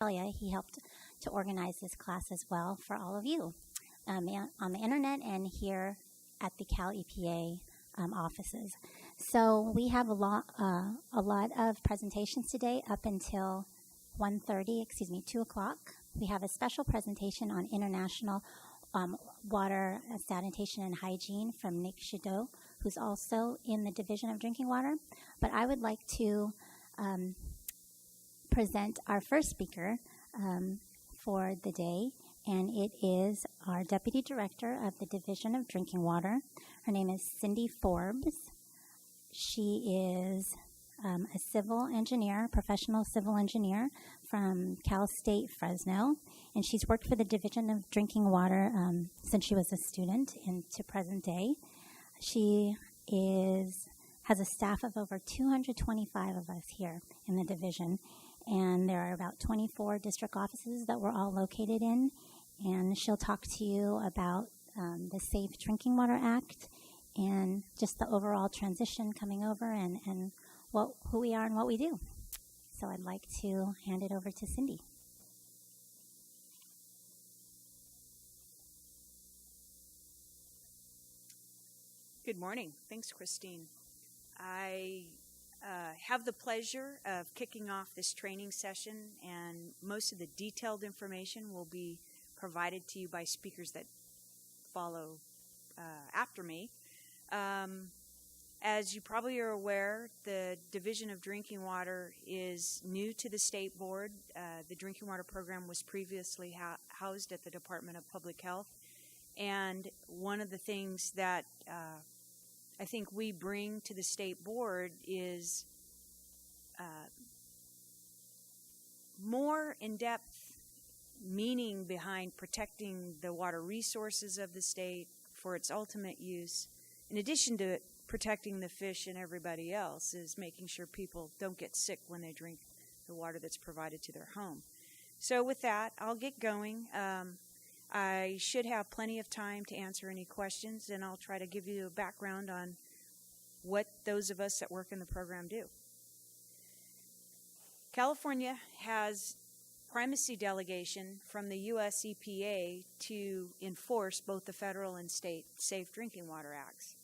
He helped to organize this class as well for all of you on the internet and here at the Cal EPA offices. So we have a lot of presentations today up until 2 o'clock. We have a special presentation on international water sanitation and hygiene from Nick Shadow, who's also in the Division of Drinking Water. But I would like to present our first speaker for the day, and it is our Deputy Director of the Division of Drinking Water. Her name is Cindy Forbes. She is a civil engineer, professional civil engineer from Cal State Fresno, and she's worked for the Division of Drinking Water since she was a student into present day. She has a staff of over 225 of us here in the division, and there are about 24 district offices that we're all located in, and she'll talk to you about the Safe Drinking Water Act and just the overall transition coming over and who we are and what we do. So I'd like to hand it over to Cindy. Good morning. Thanks, Christine. I have the pleasure of kicking off this training session, and most of the detailed information will be provided to you by speakers that follow after me. As you probably are aware, the Division of Drinking Water is new to the state board. The drinking water program was previously housed at the Department of Public Health, and one of the things that I think we bring to the state board is more in-depth meaning behind protecting the water resources of the state for its ultimate use. In addition to protecting the fish and everybody else, is making sure people don't get sick when they drink the water that's provided to their home. So with that, I'll get going. I should have plenty of time to answer any questions, and I'll try to give you a background on what those of us that work in the program do. California has primacy delegation from the U.S. EPA to enforce both the federal and state Safe Drinking Water Acts.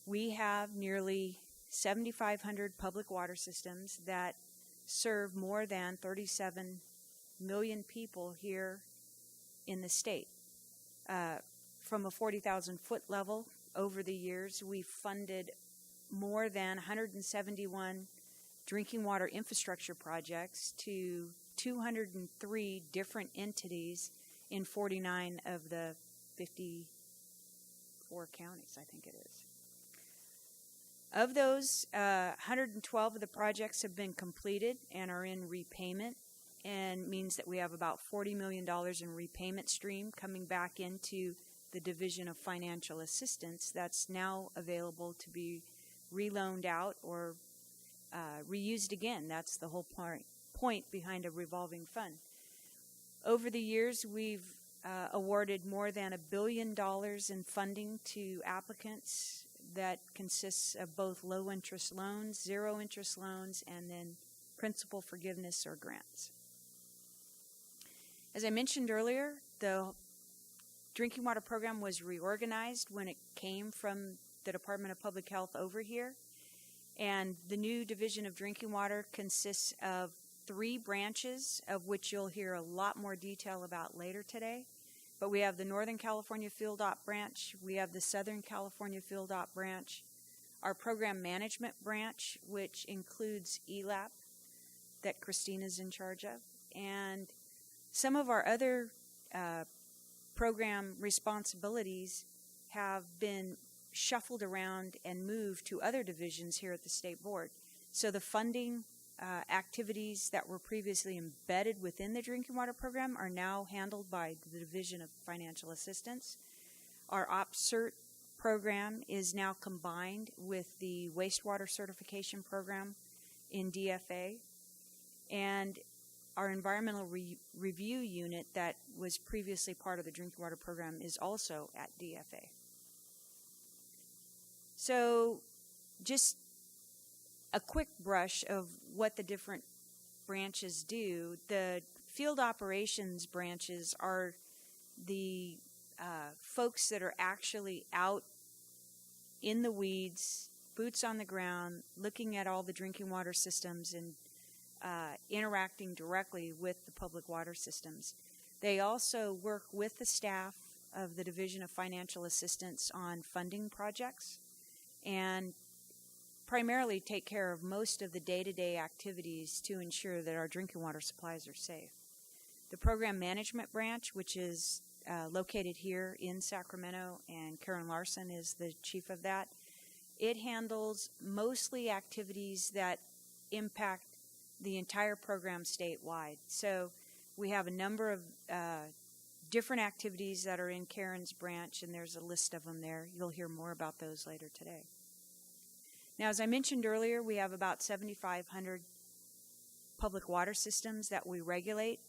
We have nearly 7,500 public water systems that serve more than 37 million people here in the state. From a 40,000-foot level over the years, we've funded more than 171 drinking water infrastructure projects to 203 different entities in 49 of the 54 counties, I think it is. Of those, 112 of the projects have been completed and are in repayment, and means that we have about $40 million in repayment stream coming back into the Division of Financial Assistance that's now available to be reloaned out or reused again. That's the whole point behind a revolving fund. Over the years, we've awarded more than $1 billion in funding to applicants that consists of both low-interest loans, zero-interest loans, and then principal forgiveness or grants. As I mentioned earlier, the drinking water program was reorganized when it came from the Department of Public Health over here. And the new Division of Drinking Water consists of 3 branches, of which you'll hear a lot more detail about later today. But we have the Northern California Field Op branch, we have the Southern California Field Op branch, our Program Management branch, which includes ELAP, that Christina's in charge of, and some of our other program responsibilities have been shuffled around and moved to other divisions here at the State Board. So the funding activities that were previously embedded within the drinking water program are now handled by the Division of Financial Assistance. Our OpCert program is now combined with the wastewater certification program in DFA, and our environmental review unit that was previously part of the drinking water program is also at DFA. So just a quick brush of what the different branches do. The field operations branches are the folks that are actually out in the weeds, boots on the ground, looking at all the drinking water systems and interacting directly with the public water systems. They also work with the staff of the Division of Financial Assistance on funding projects and primarily take care of most of the day-to-day activities to ensure that our drinking water supplies are safe. The Program Management Branch, which is located here in Sacramento, and Karen Larson is the chief of that, it handles mostly activities that impact the entire program statewide. So we have a number of different activities that are in Karen's branch, and there's a list of them there. You'll hear more about those later today. Now, as I mentioned earlier, we have about 7,500 public water systems that we regulate.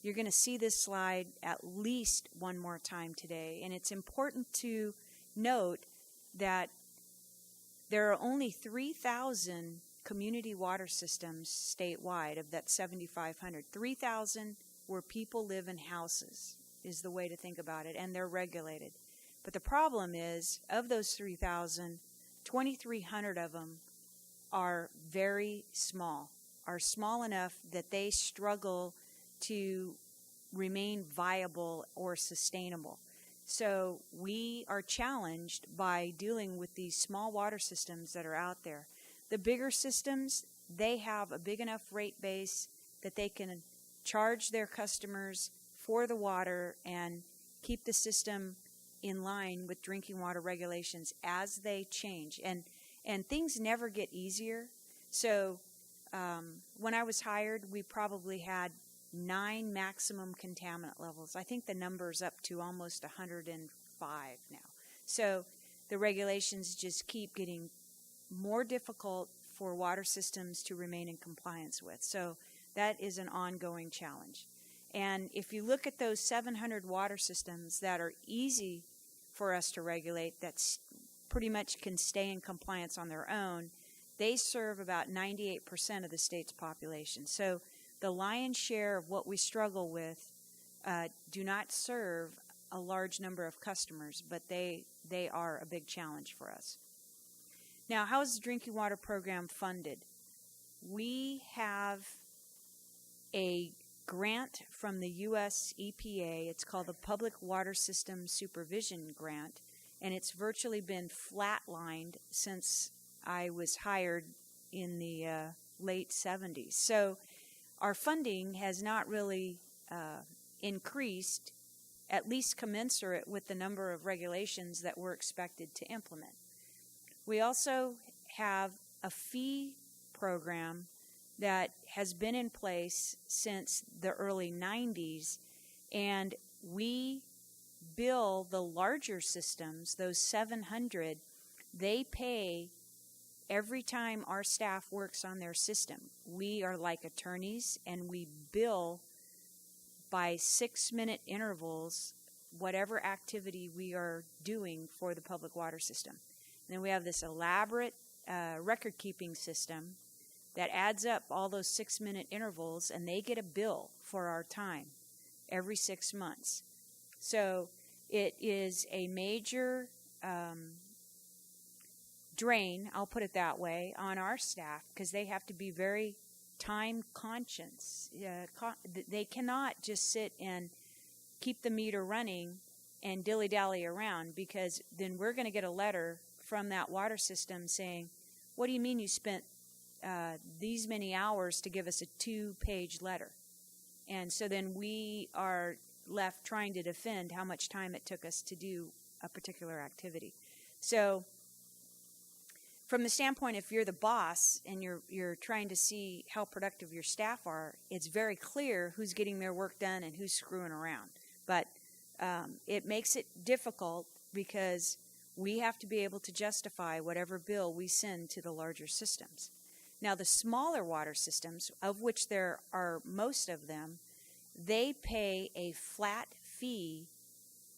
You're going to see this slide at least one more time today, and it's important to note that there are only 3,000 community water systems statewide of that 7,500. 3,000 where people live in houses is the way to think about it, and they're regulated. But the problem is, of those 3,000, 2,300 of them are very small, are small enough that they struggle to remain viable or sustainable. So we are challenged by dealing with these small water systems that are out there. The bigger systems, they have a big enough rate base that they can charge their customers for the water and keep the system in line with drinking water regulations as they change. And things never get easier. So when I was hired, we probably had 9 maximum contaminant levels. I think the number's up to almost 105 now. So the regulations just keep getting more difficult for water systems to remain in compliance with. So that is an ongoing challenge. And if you look at those 700 water systems that are easy for us to regulate, that's pretty much can stay in compliance on their own, they serve about 98% of the state's population. So the lion's share of what we struggle with do not serve a large number of customers, but they are a big challenge for us. Now, how is the drinking water program funded? We have a grant from the U.S. EPA. It's called the Public Water System Supervision Grant, and it's virtually been flatlined since I was hired in the late 70s. So our funding has not really increased, at least commensurate with the number of regulations that we're expected to implement. We also have a fee program that has been in place since the early 90s, and we bill the larger systems, those 700, they pay every time our staff works on their system. We are like attorneys, and we bill by 6-minute intervals whatever activity we are doing for the public water system. And then we have this elaborate record-keeping system that adds up all those 6-minute intervals, and they get a bill for our time every 6 months. So it is a major drain, I'll put it that way, on our staff, because they have to be very time conscious. They cannot just sit and keep the meter running and dilly-dally around, because then we're going to get a letter from that water system saying, what do you mean you spent these many hours to give us a 2-page letter? And so then we are left trying to defend how much time it took us to do a particular activity. So from the standpoint, if you're the boss and you're trying to see how productive your staff are, it's very clear who's getting their work done and who's screwing around. But it makes it difficult because we have to be able to justify whatever bill we send to the larger systems. Now, the smaller water systems, of which there are most of them, they pay a flat fee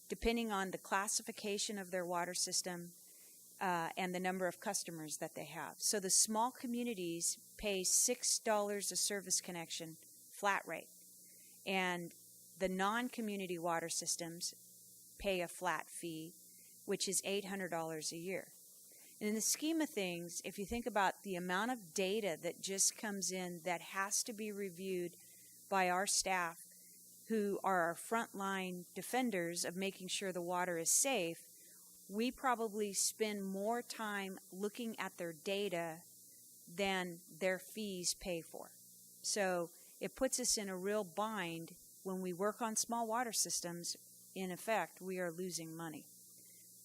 depending on the classification of their water system and the number of customers that they have. So the small communities pay $6 a service connection flat rate. And the non-community water systems pay a flat fee, which is $800 a year. And in the scheme of things, if you think about the amount of data that just comes in that has to be reviewed by our staff, who are our frontline defenders of making sure the water is safe, we probably spend more time looking at their data than their fees pay for. So it puts us in a real bind when we work on small water systems. In effect, we are losing money.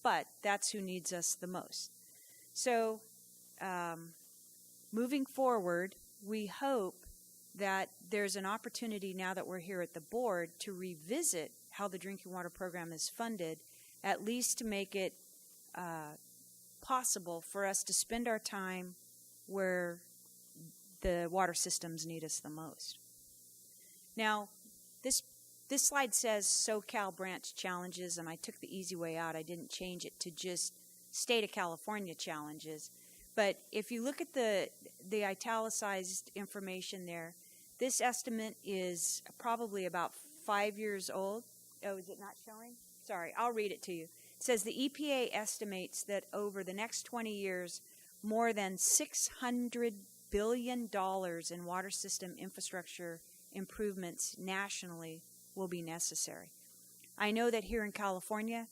But that's who needs us the most. So moving forward, we hope that there's an opportunity now that we're here at the board to revisit how the drinking water program is funded, at least to make it possible for us to spend our time where the water systems need us the most. Now, this slide says SoCal branch challenges, and I took the easy way out. I didn't change it to just state of California challenges. But if you look at the italicized information there, this estimate is probably about 5 years old. Oh, is it not showing? Sorry, I'll read it to you. It says the EPA estimates that over the next 20 years, more than $600 billion in water system infrastructure improvements nationally will be necessary. I know that here in California,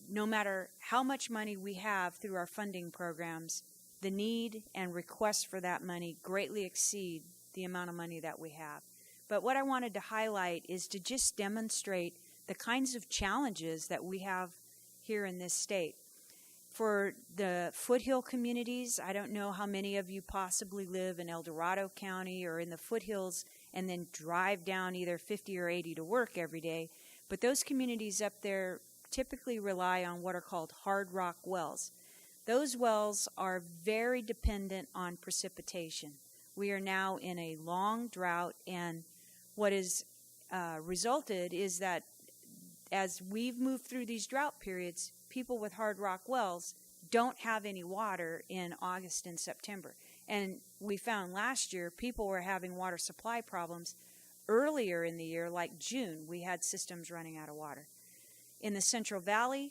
no matter how much money we have through our funding programs, the need and request for that money greatly exceed the amount of money that we have. But what I wanted to highlight is to just demonstrate the kinds of challenges that we have here in this state. For the foothill communities, I don't know how many of you possibly live in El Dorado County or in the foothills and then drive down either 50 or 80 to work every day. But those communities up there typically rely on what are called hard rock wells. Those wells are very dependent on precipitation. We are now in a long drought, and what has resulted is that as we've moved through these drought periods, people with hard rock wells don't have any water in August and September. And we found last year people were having water supply problems earlier in the year, like June. We had systems running out of water. In the Central Valley,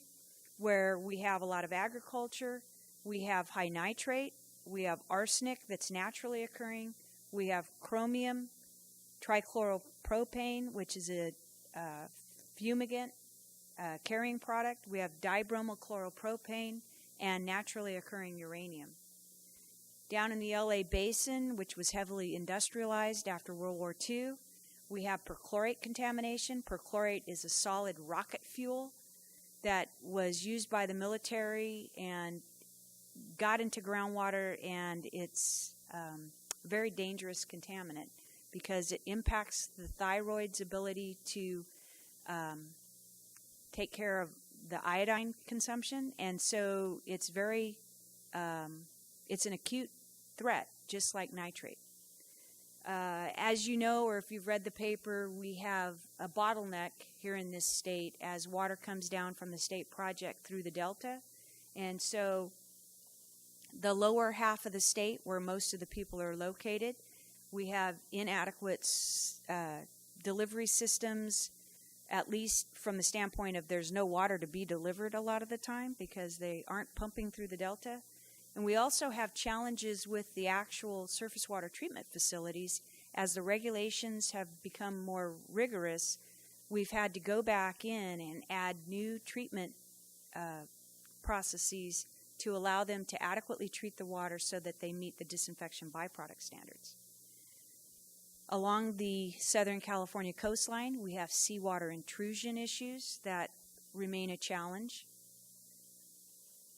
where we have a lot of agriculture, we have high nitrate, we have arsenic that's naturally occurring, we have chromium trichloropropane, which is a fumigant carrying product, we have dibromochloropropane, and naturally occurring uranium. Down in the LA Basin, which was heavily industrialized after World War II, we have perchlorate contamination. Perchlorate is a solid rocket fuel that was used by the military and got into groundwater, and it's a very dangerous contaminant because it impacts the thyroid's ability to take care of the iodine consumption, and so it's very, it's an acute threat, just like nitrate. As you know, or if you've read the paper, we have a bottleneck here in this state as water comes down from the state project through the delta. And so the lower half of the state, where most of the people are located, we have inadequate delivery systems, at least from the standpoint of there's no water to be delivered a lot of the time because they aren't pumping through the delta. And we also have challenges with the actual surface water treatment facilities. As the regulations have become more rigorous, we've had to go back in and add new treatment processes to allow them to adequately treat the water so that they meet the disinfection byproduct standards. Along the Southern California coastline, we have seawater intrusion issues that remain a challenge.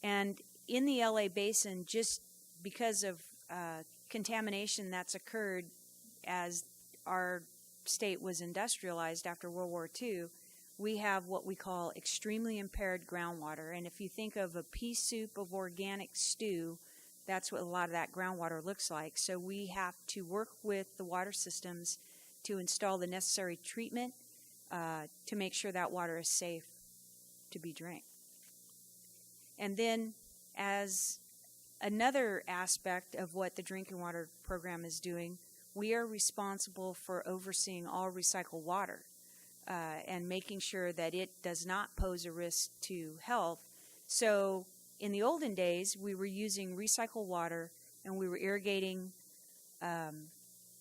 And in the LA Basin, just because of contamination that's occurred as our state was industrialized after World War II, we have what we call extremely impaired groundwater. And if you think of a pea soup of organic stew, that's what a lot of that groundwater looks like. So we have to work with the water systems to install the necessary treatment to make sure that water is safe to be drank. And then as another aspect of what the drinking water program is doing, we are responsible for overseeing all recycled water and making sure that it does not pose a risk to health. So in the olden days, we were using recycled water and we were irrigating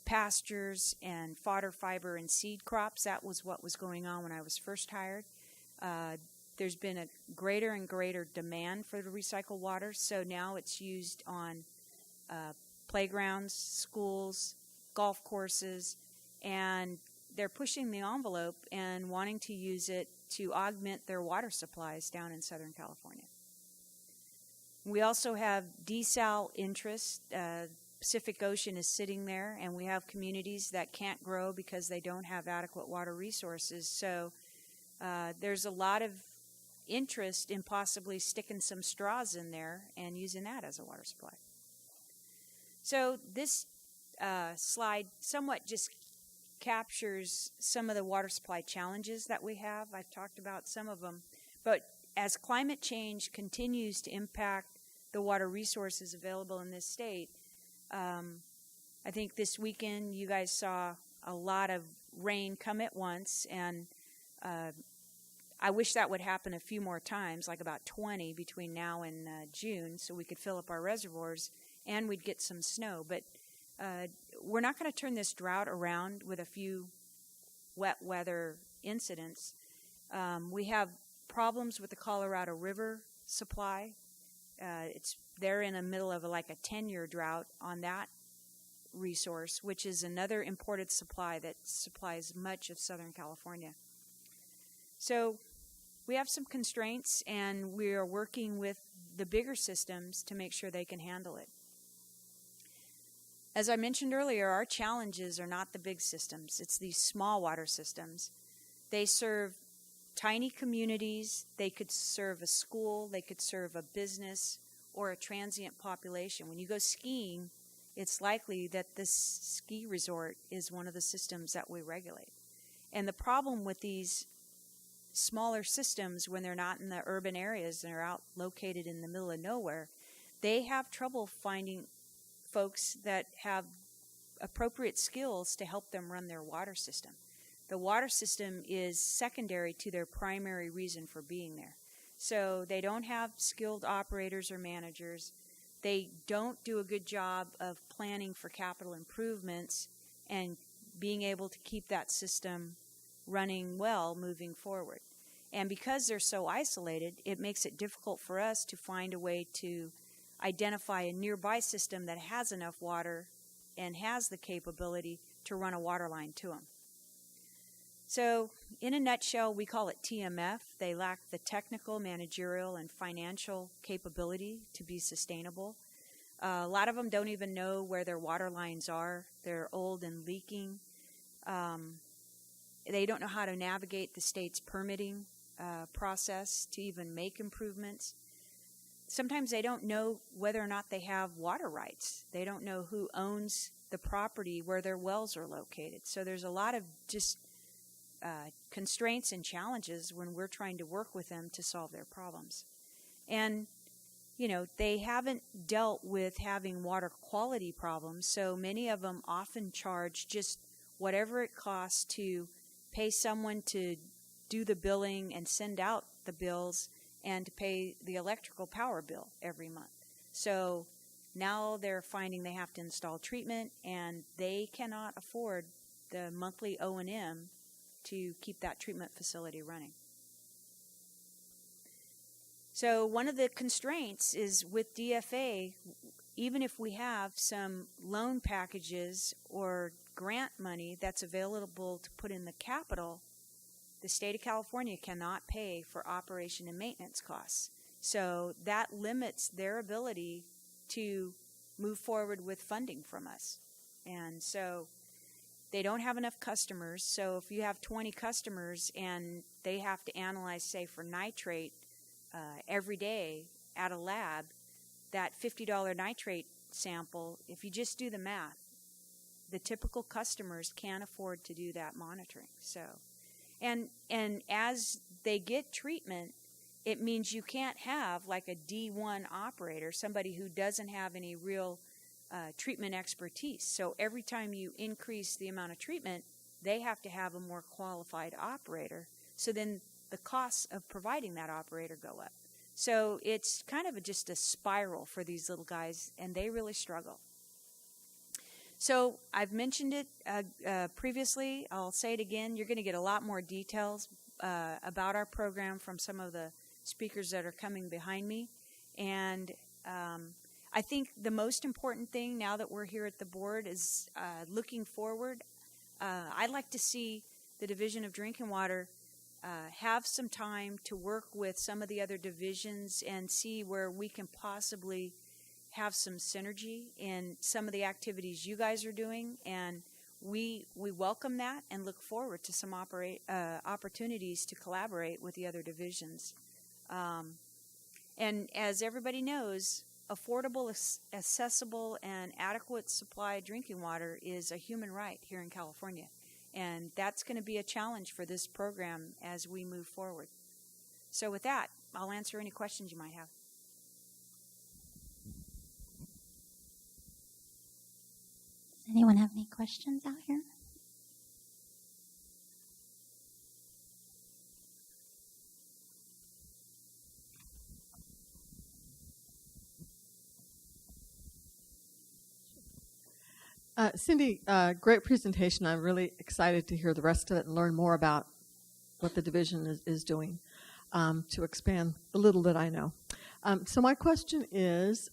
pastures and fodder fiber and seed crops. That was what was going on when I was first hired. There's been a greater and greater demand for the recycled water, so now it's used on playgrounds, schools, golf courses, and they're pushing the envelope and wanting to use it to augment their water supplies down in Southern California. We also have desal interest. Pacific Ocean is sitting there, and we have communities that can't grow because they don't have adequate water resources. So there's a lot of interest in possibly sticking some straws in there and using that as a water supply. So this slide somewhat just captures some of the water supply challenges that we have. I've talked about some of them. But as climate change continues to impact the water resources available in this state, I think this weekend you guys saw a lot of rain come at once, and I wish that would happen a few more times, like about 20 between now and June, so we could fill up our reservoirs and we'd get some snow. But we're not going to turn this drought around with a few wet weather incidents. We have problems with the Colorado River supply. They're in the middle of like a 10-year drought on that resource, which is another imported supply that supplies much of Southern California. So we have some constraints, and we are working with the bigger systems to make sure they can handle it. As I mentioned earlier, our challenges are not the big systems. It's these small water systems. They serve tiny communities. They could serve a school. They could serve a business or a transient population. When you go skiing, it's likely that this ski resort is one of the systems that we regulate. And the problem with these smaller systems, when they're not in the urban areas and they're out located in the middle of nowhere, they have trouble finding folks that have appropriate skills to help them run their water system. The water system is secondary to their primary reason for being there. So they don't have skilled operators or managers. They don't do a good job of planning for capital improvements and being able to keep that system running well moving forward. And because they're so isolated, it makes it difficult for us to find a way to identify a nearby system that has enough water and has the capability to run a water line to them. So in a nutshell, we call it TMF. They lack the technical, managerial, and financial capability to be sustainable. A lot of them don't even know where their water lines are. They're old and leaking. They don't know how to navigate the state's permitting process to even make improvements. Sometimes they don't know whether or not they have water rights. They don't know who owns the property where their wells are located. So there's a lot of just constraints and challenges when we're trying to work with them to solve their problems. And, you know, they haven't dealt with having water quality problems, so many of them often charge just whatever it costs to pay someone to do the billing and send out the bills and to pay the electrical power bill every month. So now they're finding they have to install treatment, and they cannot afford the monthly O&M to keep that treatment facility running. So one of the constraints is with DFA, even if we have some loan packages or grant money that's available to put in the capital, the state of California cannot pay for operation and maintenance costs. So that limits their ability to move forward with funding from us. And so they don't have enough customers. So if you have 20 customers and they have to analyze, say, for nitrate every day at a lab, that $50 nitrate sample, if you just do the math, the typical customers can't afford to do that monitoring. So, and as they get treatment, it means you can't have like a D1 operator, somebody who doesn't have any real treatment expertise. So every time you increase the amount of treatment, they have to have a more qualified operator. So then the costs of providing that operator go up. So it's kind of just a spiral for these little guys, and they really struggle. So I've mentioned it previously. I'll say it again. You're going to get a lot more details about our program from some of the speakers that are coming behind me. And I think the most important thing now that we're here at the board is looking forward. I'd like to see the Division of Drinking Water have some time to work with some of the other divisions and see where we can possibly have some synergy in some of the activities you guys are doing, and we welcome that and look forward to some opportunities to collaborate with the other divisions. And as everybody knows, affordable, accessible, and adequate supply of drinking water is a human right here in California. And that's going to be a challenge for this program as we move forward. So with that, I'll answer any questions you might have. Does anyone have any questions out here? Cindy, great presentation. I'm really excited to hear the rest of it and learn more about what the division is doing to expand the little that I know. So my question is,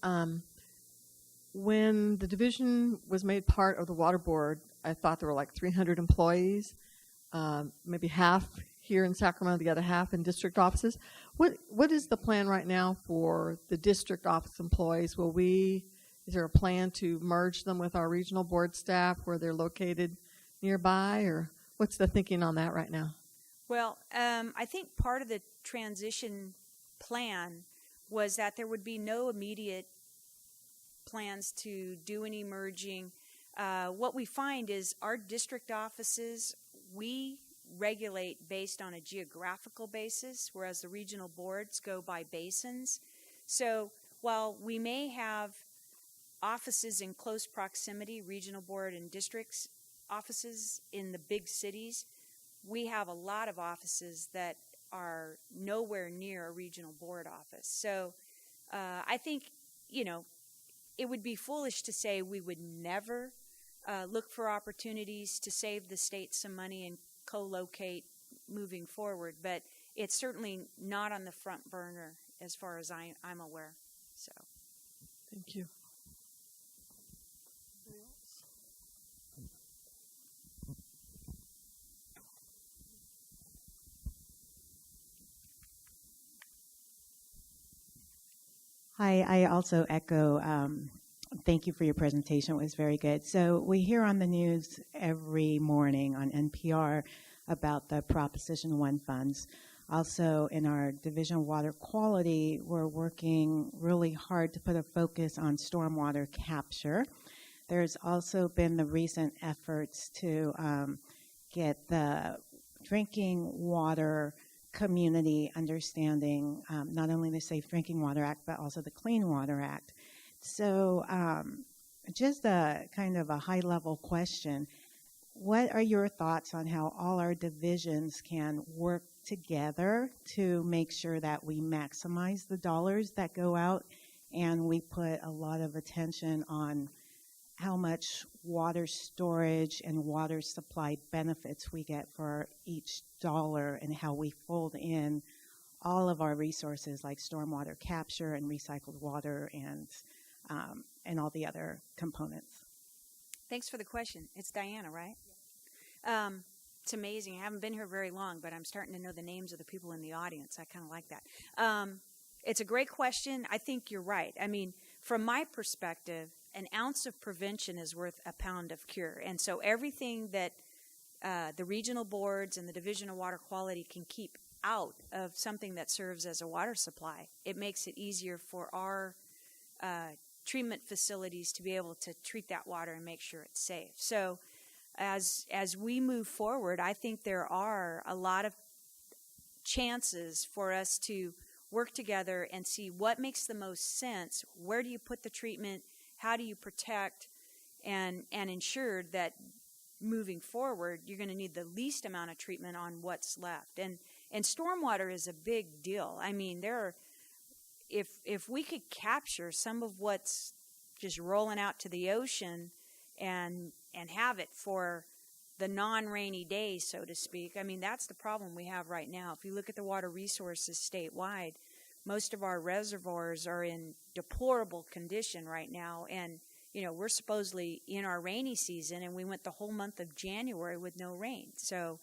when the division was made part of the water board, I thought there were like 300 employees, maybe half here in Sacramento, the other half in district offices. What is the plan right now for the district office employees? Is there a plan to merge them with our regional board staff where they're located nearby, or what's the thinking on that right now? Well, I think part of the transition plan was that there would be no immediate plans to do any merging. What we find is our district offices, we regulate based on a geographical basis, whereas the regional boards go by basins. So while we may have offices in close proximity, regional board and districts offices in the big cities, we have a lot of offices that are nowhere near a regional board office. So I think, it would be foolish to say we would never look for opportunities to save the state some money and co-locate moving forward, but it's certainly not on the front burner as far as I'm aware. So, thank you. Hi, I also echo, thank you for your presentation. It was very good. So we hear on the news every morning on NPR about the Proposition 1 funds. Also, in our Division of Water Quality, we're working really hard to put a focus on stormwater capture. There's also been the recent efforts to get the drinking water community understanding not only the Safe Drinking Water Act, but also the Clean Water Act. So just a kind of a high-level question. What are your thoughts on how all our divisions can work together to make sure that we maximize the dollars that go out and we put a lot of attention on how much water storage and water supply benefits we get for each dollar and how we fold in all of our resources like stormwater capture and recycled water and all the other components? Thanks for the question. It's Diana, right? It's amazing. I haven't been here very long, but I'm starting to know the names of the people in the audience. I kind of like that. It's a great question. I think you're right. I mean, from my perspective, an ounce of prevention is worth a pound of cure. And so everything that the regional boards and the Division of Water Quality can keep out of something that serves as a water supply, it makes it easier for our treatment facilities to be able to treat that water and make sure it's safe. So as we move forward, I think there are a lot of chances for us to work together and see what makes the most sense. Where do you put the treatment how do you protect and ensure that moving forward, you're going to need the least amount of treatment on what's left. And stormwater is a big deal. I mean, if we could capture some of what's just rolling out to the ocean and have it for the non-rainy days, so to speak. I mean, that's the problem we have right now. If you look at the water resources statewide, most of our reservoirs are in deplorable condition right now. And, you know, we're supposedly in our rainy season, and we went the whole month of January with no rain. So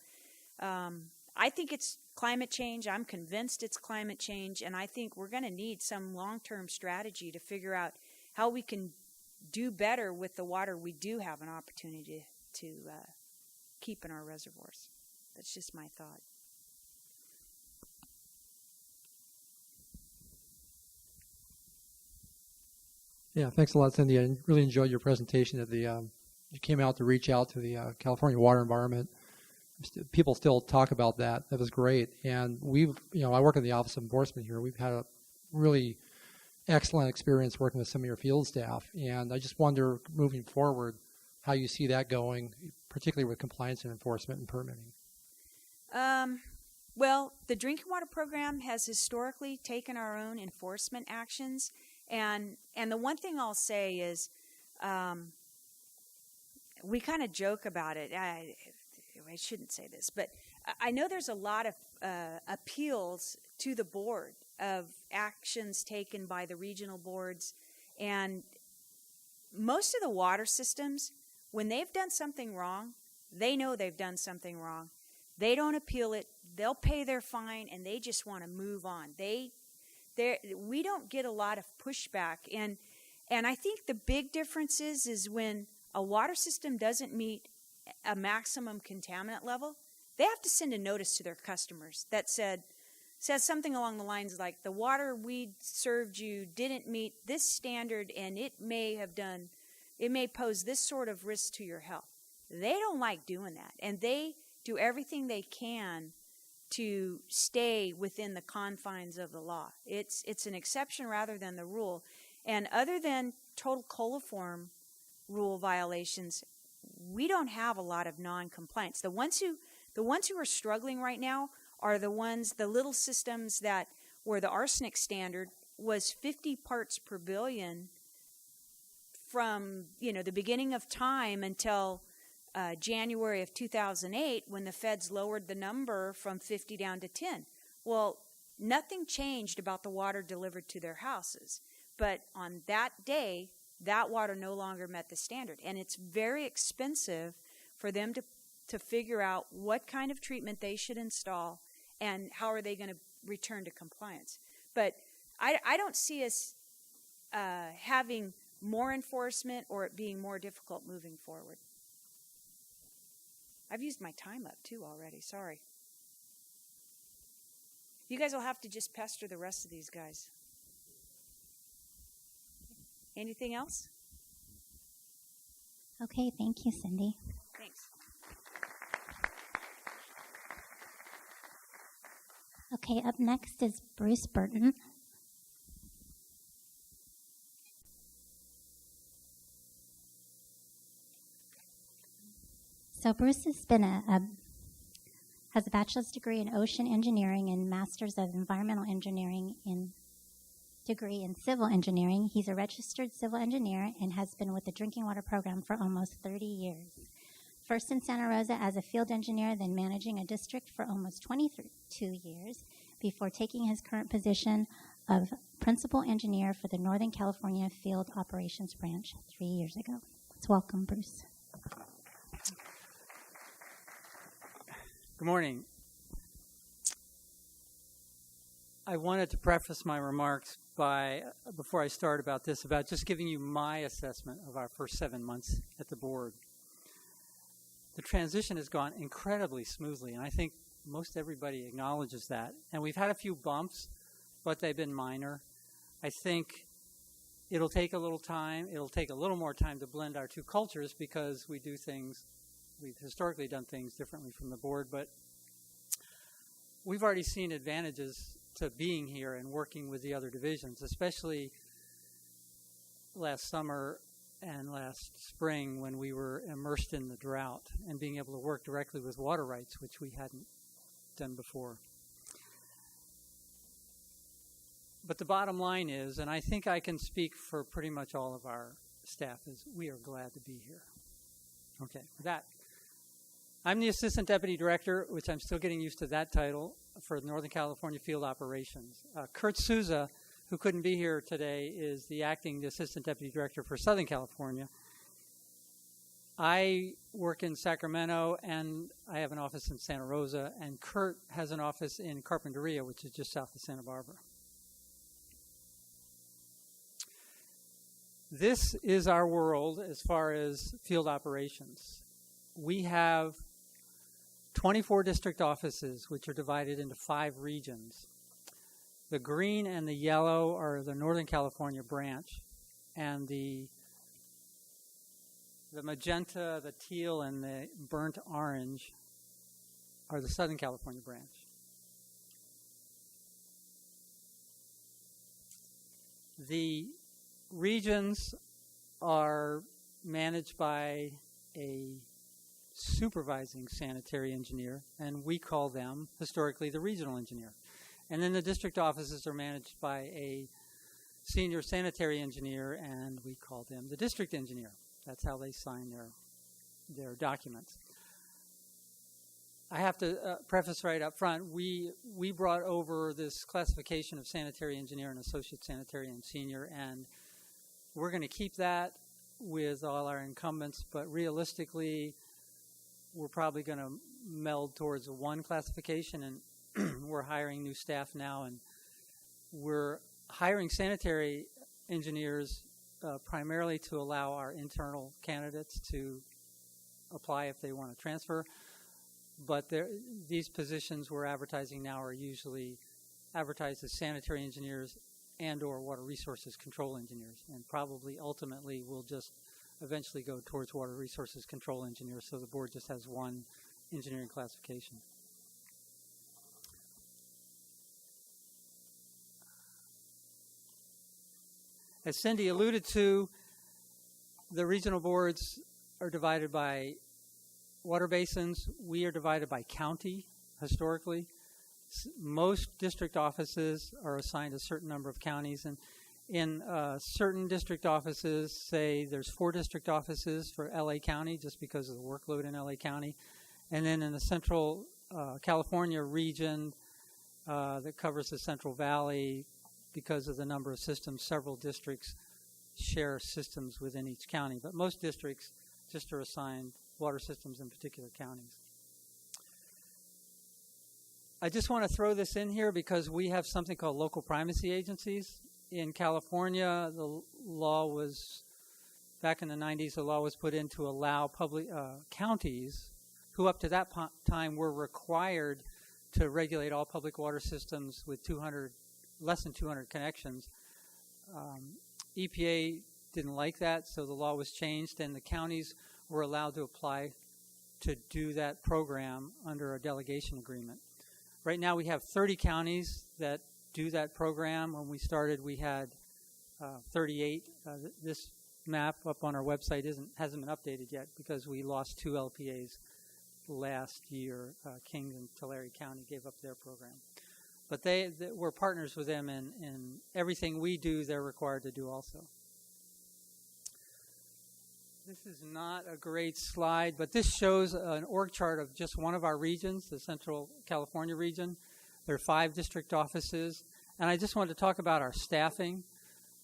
I think it's climate change. I'm convinced it's climate change. And I think we're going to need some long-term strategy to figure out how we can do better with the water we do have an opportunity to keep in our reservoirs. That's just my thought. Yeah, thanks a lot, Cindy. I really enjoyed your presentation. You came out to reach out to the California water environment. People still talk about that. That was great. And I work in the Office of Enforcement here. We've had a really excellent experience working with some of your field staff. And I just wonder, moving forward, how you see that going, particularly with compliance and enforcement and permitting. Well, the drinking water program has historically taken our own enforcement actions. And the one thing I'll say is we kind of joke about it. I shouldn't say this, but I know there's a lot of appeals to the board of actions taken by the regional boards. And most of the water systems, when they've done something wrong, they know they've done something wrong. They don't appeal it. They'll pay their fine, and they just want to move on. We don't get a lot of pushback. And I think the big difference is when a water system doesn't meet a maximum contaminant level, they have to send a notice to their customers that says something along the lines like, the water we served you didn't meet this standard, and it may pose this sort of risk to your health. They don't like doing that, and they do everything they can to stay within the confines of the law. It's an exception rather than the rule. And other than total coliform rule violations, we don't have a lot of non-compliance. The ones who are struggling right now are the little systems where the arsenic standard was 50 parts per billion from the beginning of time until January of 2008, when the feds lowered the number from 50 down to 10. Well, nothing changed about the water delivered to their houses. But on that day, that water no longer met the standard. And it's very expensive for them to figure out what kind of treatment they should install and how are they going to return to compliance. But I don't see us having more enforcement or it being more difficult moving forward. I've used my time up, too, already. Sorry. You guys will have to just pester the rest of these guys. Anything else? Okay, thank you, Cindy. Thanks. Okay, up next is Bruce Burton. So Bruce has has a bachelor's degree in ocean engineering and master's of environmental engineering degree in civil engineering. He's a registered civil engineer and has been with the drinking water program for almost 30 years. First in Santa Rosa as a field engineer, then managing a district for almost 22 years before taking his current position of principal engineer for the Northern California Field Operations Branch 3 years ago. Let's welcome Bruce. Good morning. I wanted to preface my remarks before I start about just giving you my assessment of our first 7 months at the board. The transition has gone incredibly smoothly, and I think most everybody acknowledges that. And we've had a few bumps, but they've been minor. I think it'll take a little time. It'll take a little more time to blend our two cultures because we've historically done things differently from the board, but we've already seen advantages to being here and working with the other divisions, especially last summer and last spring when we were immersed in the drought and being able to work directly with water rights, which we hadn't done before. But the bottom line is, and I think I can speak for pretty much all of our staff, is we are glad to be here. Okay, with that, I'm the Assistant Deputy Director, which I'm still getting used to that title, for Northern California Field Operations. Kurt Souza, who couldn't be here today, is the Acting Assistant Deputy Director for Southern California. I work in Sacramento, and I have an office in Santa Rosa, and Kurt has an office in Carpinteria, which is just south of Santa Barbara. This is our world as far as field operations. We have 24 district offices, which are divided into 5 regions. The green and the yellow are the Northern California branch, and the magenta, the teal, and the burnt orange are the Southern California branch. The regions are managed by a supervising sanitary engineer, and we call them historically the regional engineer. And then the district offices are managed by a senior sanitary engineer, and we call them the district engineer. That's how they sign their documents. I have to preface right up front, we brought over this classification of sanitary engineer and associate sanitary and senior, and we're going to keep that with all our incumbents, but realistically, we're probably going to meld towards one classification, and we're hiring new staff now, and we're hiring sanitary engineers primarily to allow our internal candidates to apply if they want to transfer. But these positions we're advertising now are usually advertised as sanitary engineers and or water resources control engineers, and probably ultimately we'll just eventually go towards water resources control engineers, so the board just has one engineering classification. As Cindy alluded to, the regional boards are divided by water basins. We are divided by county historically. Most district offices are assigned a certain number of counties, and in certain district offices, say there's 4 district offices for LA County just because of the workload in LA County. And then in the Central California region that covers the Central Valley, because of the number of systems, several districts share systems within each county. But most districts just are assigned water systems in particular counties. I just want to throw this in here because we have something called local primacy agencies. In California, the law was, back in the 90s, the law was put in to allow public counties, who up to that time were required to regulate all public water systems with less than 200 connections. EPA didn't like that, so the law was changed, and the counties were allowed to apply to do that program under a delegation agreement. Right now we have 30 counties that do that program. When we started, we had 38. This map up on our website hasn't been updated yet because we lost 2 LPAs last year. Kings and Tulare County gave up their program. But we're partners with them, and everything we do, they're required to do also. This is not a great slide, but this shows an org chart of just one of our regions, the Central California region. There are 5 district offices, and I just wanted to talk about our staffing.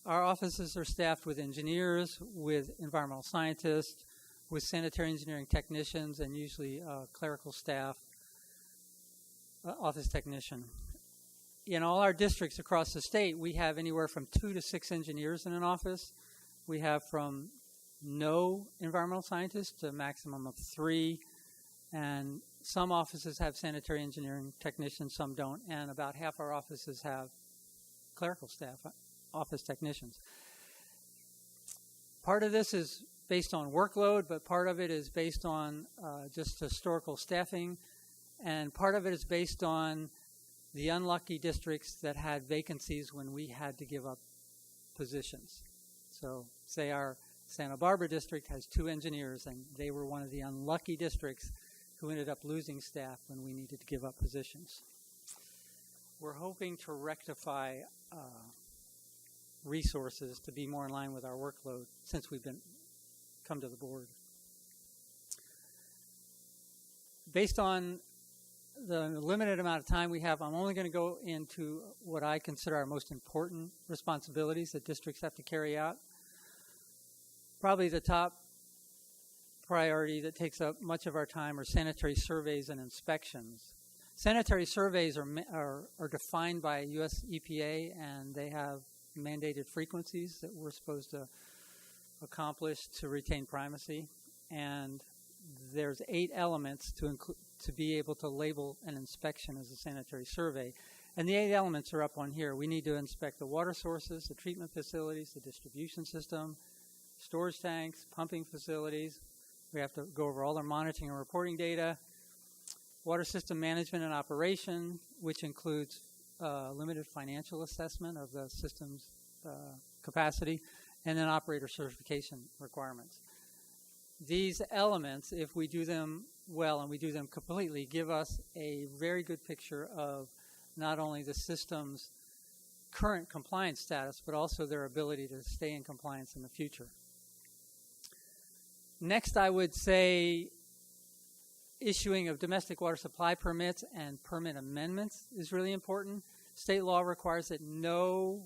Our offices are staffed with engineers, with environmental scientists, with sanitary engineering technicians, and usually clerical staff, office technician. In all our districts across the state, we have anywhere from 2 to 6 engineers in an office. We have from no environmental scientists to a maximum of 3, and some offices have sanitary engineering technicians, some don't, and about half our offices have clerical staff, office technicians. Part of this is based on workload, but part of it is based on just historical staffing, and part of it is based on the unlucky districts that had vacancies when we had to give up positions. So say our Santa Barbara district has 2 engineers, and they were one of the unlucky districts who ended up losing staff when we needed to give up positions. We're hoping to rectify resources to be more in line with our workload since we've come to the board. Based on the limited amount of time we have, I'm only going to go into what I consider our most important responsibilities that districts have to carry out. Probably the top priority that takes up much of our time are sanitary surveys and inspections. Sanitary surveys are defined by US EPA, and they have mandated frequencies that we're supposed to accomplish to retain primacy. And there's 8 elements to be able to label an inspection as a sanitary survey. And the 8 elements are up on here. We need to inspect the water sources, the treatment facilities, the distribution system, storage tanks, pumping facilities. We have to go over all their monitoring and reporting data, water system management and operation, which includes limited financial assessment of the system's capacity, and then operator certification requirements. These elements, if we do them well and we do them completely, give us a very good picture of not only the system's current compliance status, but also their ability to stay in compliance in the future. Next, I would say issuing of domestic water supply permits and permit amendments is really important. State law requires that no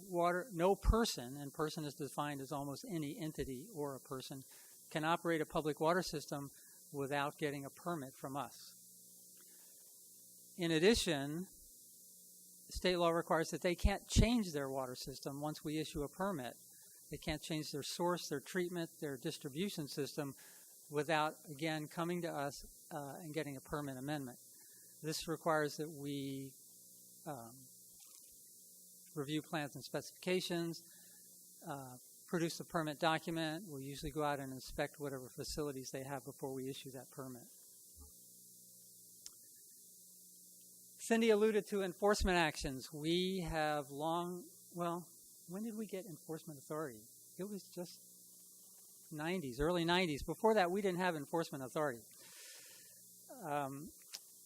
person, and person is defined as almost any entity or a person, can operate a public water system without getting a permit from us. In addition, state law requires that they can't change their water system once we issue a permit. They can't change their source, their treatment, their distribution system without, again, coming to us and getting a permit amendment. This requires that we review plans and specifications, produce a permit document. We'll usually go out and inspect whatever facilities they have before we issue that permit. Cindy alluded to enforcement actions. We have when did we get enforcement authority? It was just early 90s. Before that, we didn't have enforcement authority.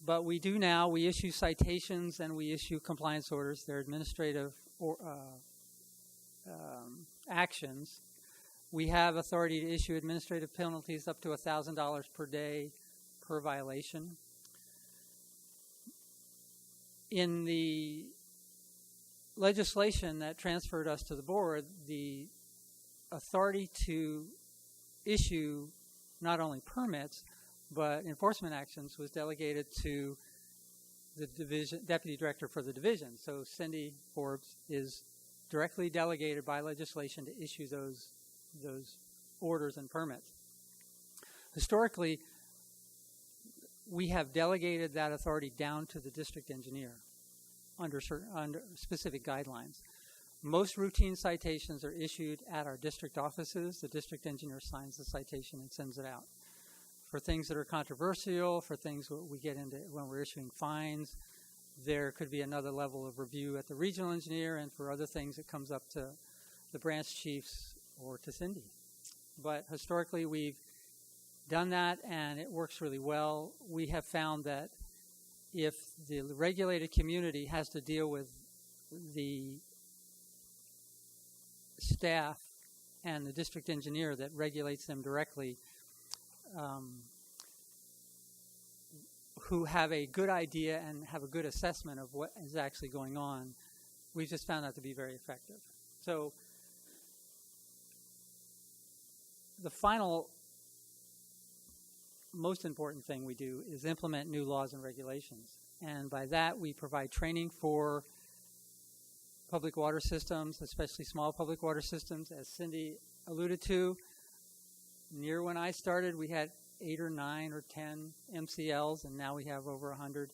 But we do now. We issue citations and we issue compliance orders. They're administrative actions. We have authority to issue administrative penalties up to $1,000 per day per violation. In the legislation that transferred us to the board, the authority to issue not only permits but enforcement actions was delegated to the division deputy director for the division. So Cindy Forbes is directly delegated by legislation to issue those orders and permits. Historically, we have delegated that authority down to the district engineer under specific guidelines. Most routine citations are issued at our district offices. The district engineer signs the citation and sends it out. For things that are controversial, for things we get into when we're issuing fines, there could be another level of review at the regional engineer, and for other things it comes up to the branch chiefs or to Cindy. But historically we've done that and it works really well. We have found that if the regulated community has to deal with the staff and the district engineer that regulates them directly, who have a good idea and have a good assessment of what is actually going on, we've just found that to be very effective. So the final most important thing we do is implement new laws and regulations. And by that, we provide training for public water systems, especially small public water systems. As Cindy alluded to, near when I started, we had 8 or 9 or 10 MCLs, and now we have over 100.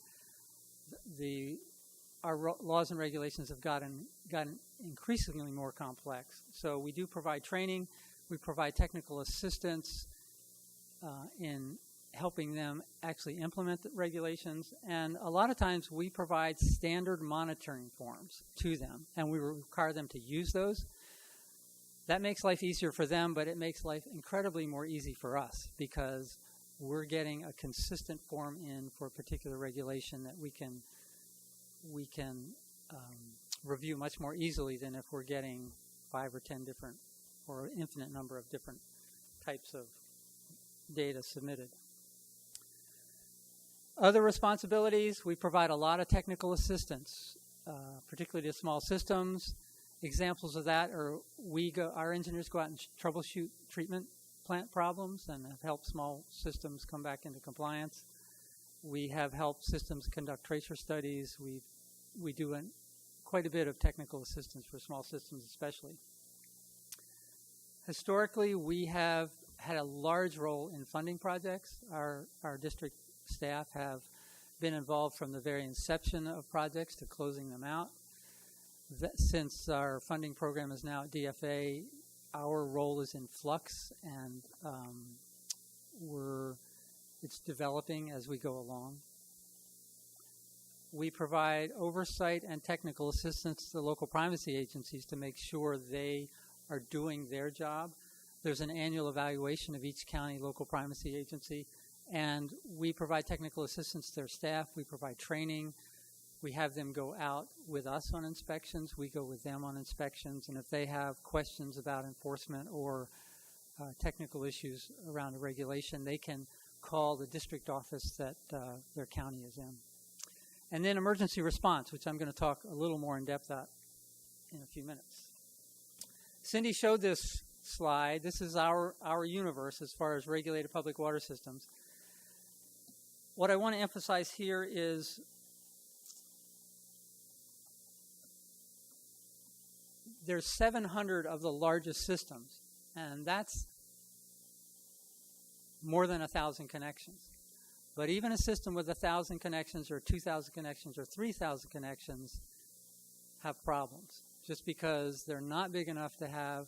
Our laws and regulations have gotten increasingly more complex. So we do provide training. We provide technical assistance in helping them actually implement the regulations. And a lot of times we provide standard monitoring forms to them, and we require them to use those. That makes life easier for them, but it makes life incredibly more easy for us because we're getting a consistent form in for a particular regulation that we can review much more easily than if we're getting 5 or 10 different or an infinite number of different types of data submitted. Other responsibilities, we provide a lot of technical assistance, particularly to small systems. Examples of that are our engineers go out and troubleshoot treatment plant problems and have helped small systems come back into compliance. We have helped systems conduct tracer studies. We do quite a bit of technical assistance for small systems especially. Historically, we have had a large role in funding projects. Our district staff have been involved from the very inception of projects to closing them out. Since our funding program is now at DFA, our role is in flux, and it's developing as we go along. We provide oversight and technical assistance to the local primacy agencies to make sure they are doing their job. There's an annual evaluation of each county local primacy agency, and we provide technical assistance to their staff. We provide training. We have them go out with us on inspections. We go with them on inspections, and if they have questions about enforcement or technical issues around a regulation, they can call the district office that their county is in. And then emergency response, which I'm going to talk a little more in depth about in a few minutes. Cindy showed this slide. This is our universe as far as regulated public water systems. What I want to emphasize here is there's 700 of the largest systems, and that's more than 1,000 connections. But even a system with 1,000 connections or 2,000 connections or 3,000 connections have problems just because they're not big enough to have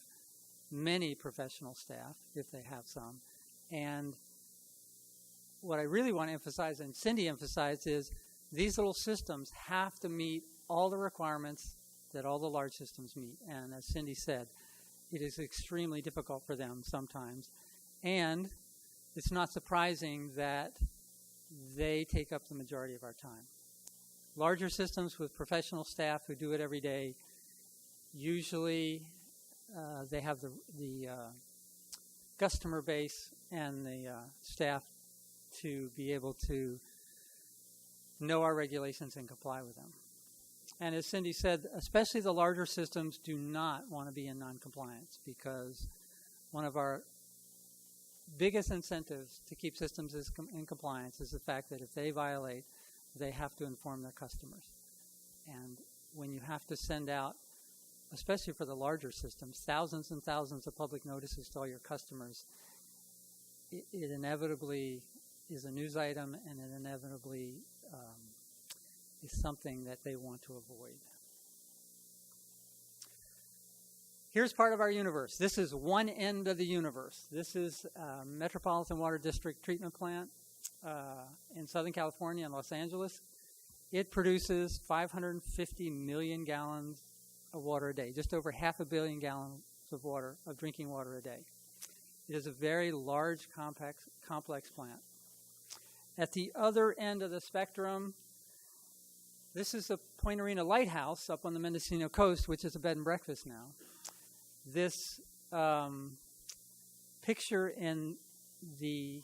many professional staff, if they have some. And what I really want to emphasize, and Cindy emphasized, is these little systems have to meet all the requirements that all the large systems meet. And as Cindy said, it is extremely difficult for them sometimes. And it's not surprising that they take up the majority of our time. Larger systems with professional staff who do it every day, usually they have the customer base and the staff to be able to know our regulations and comply with them. And as Cindy said, especially the larger systems do not want to be in noncompliance because one of our biggest incentives to keep systems in compliance is the fact that if they violate, they have to inform their customers. And when you have to send out, especially for the larger systems, thousands and thousands of public notices to all your customers, it inevitably is a news item, and it inevitably is something that they want to avoid. Here's part of our universe. This is one end of the universe. This is Metropolitan Water District treatment plant in Southern California and Los Angeles. It produces 550 million gallons of water a day, just over 500 million gallons of water, of drinking water a day. It is a very large, complex plant. At the other end of the spectrum, this is the Point Arena Lighthouse up on the Mendocino coast, which is a bed and breakfast now. This picture in the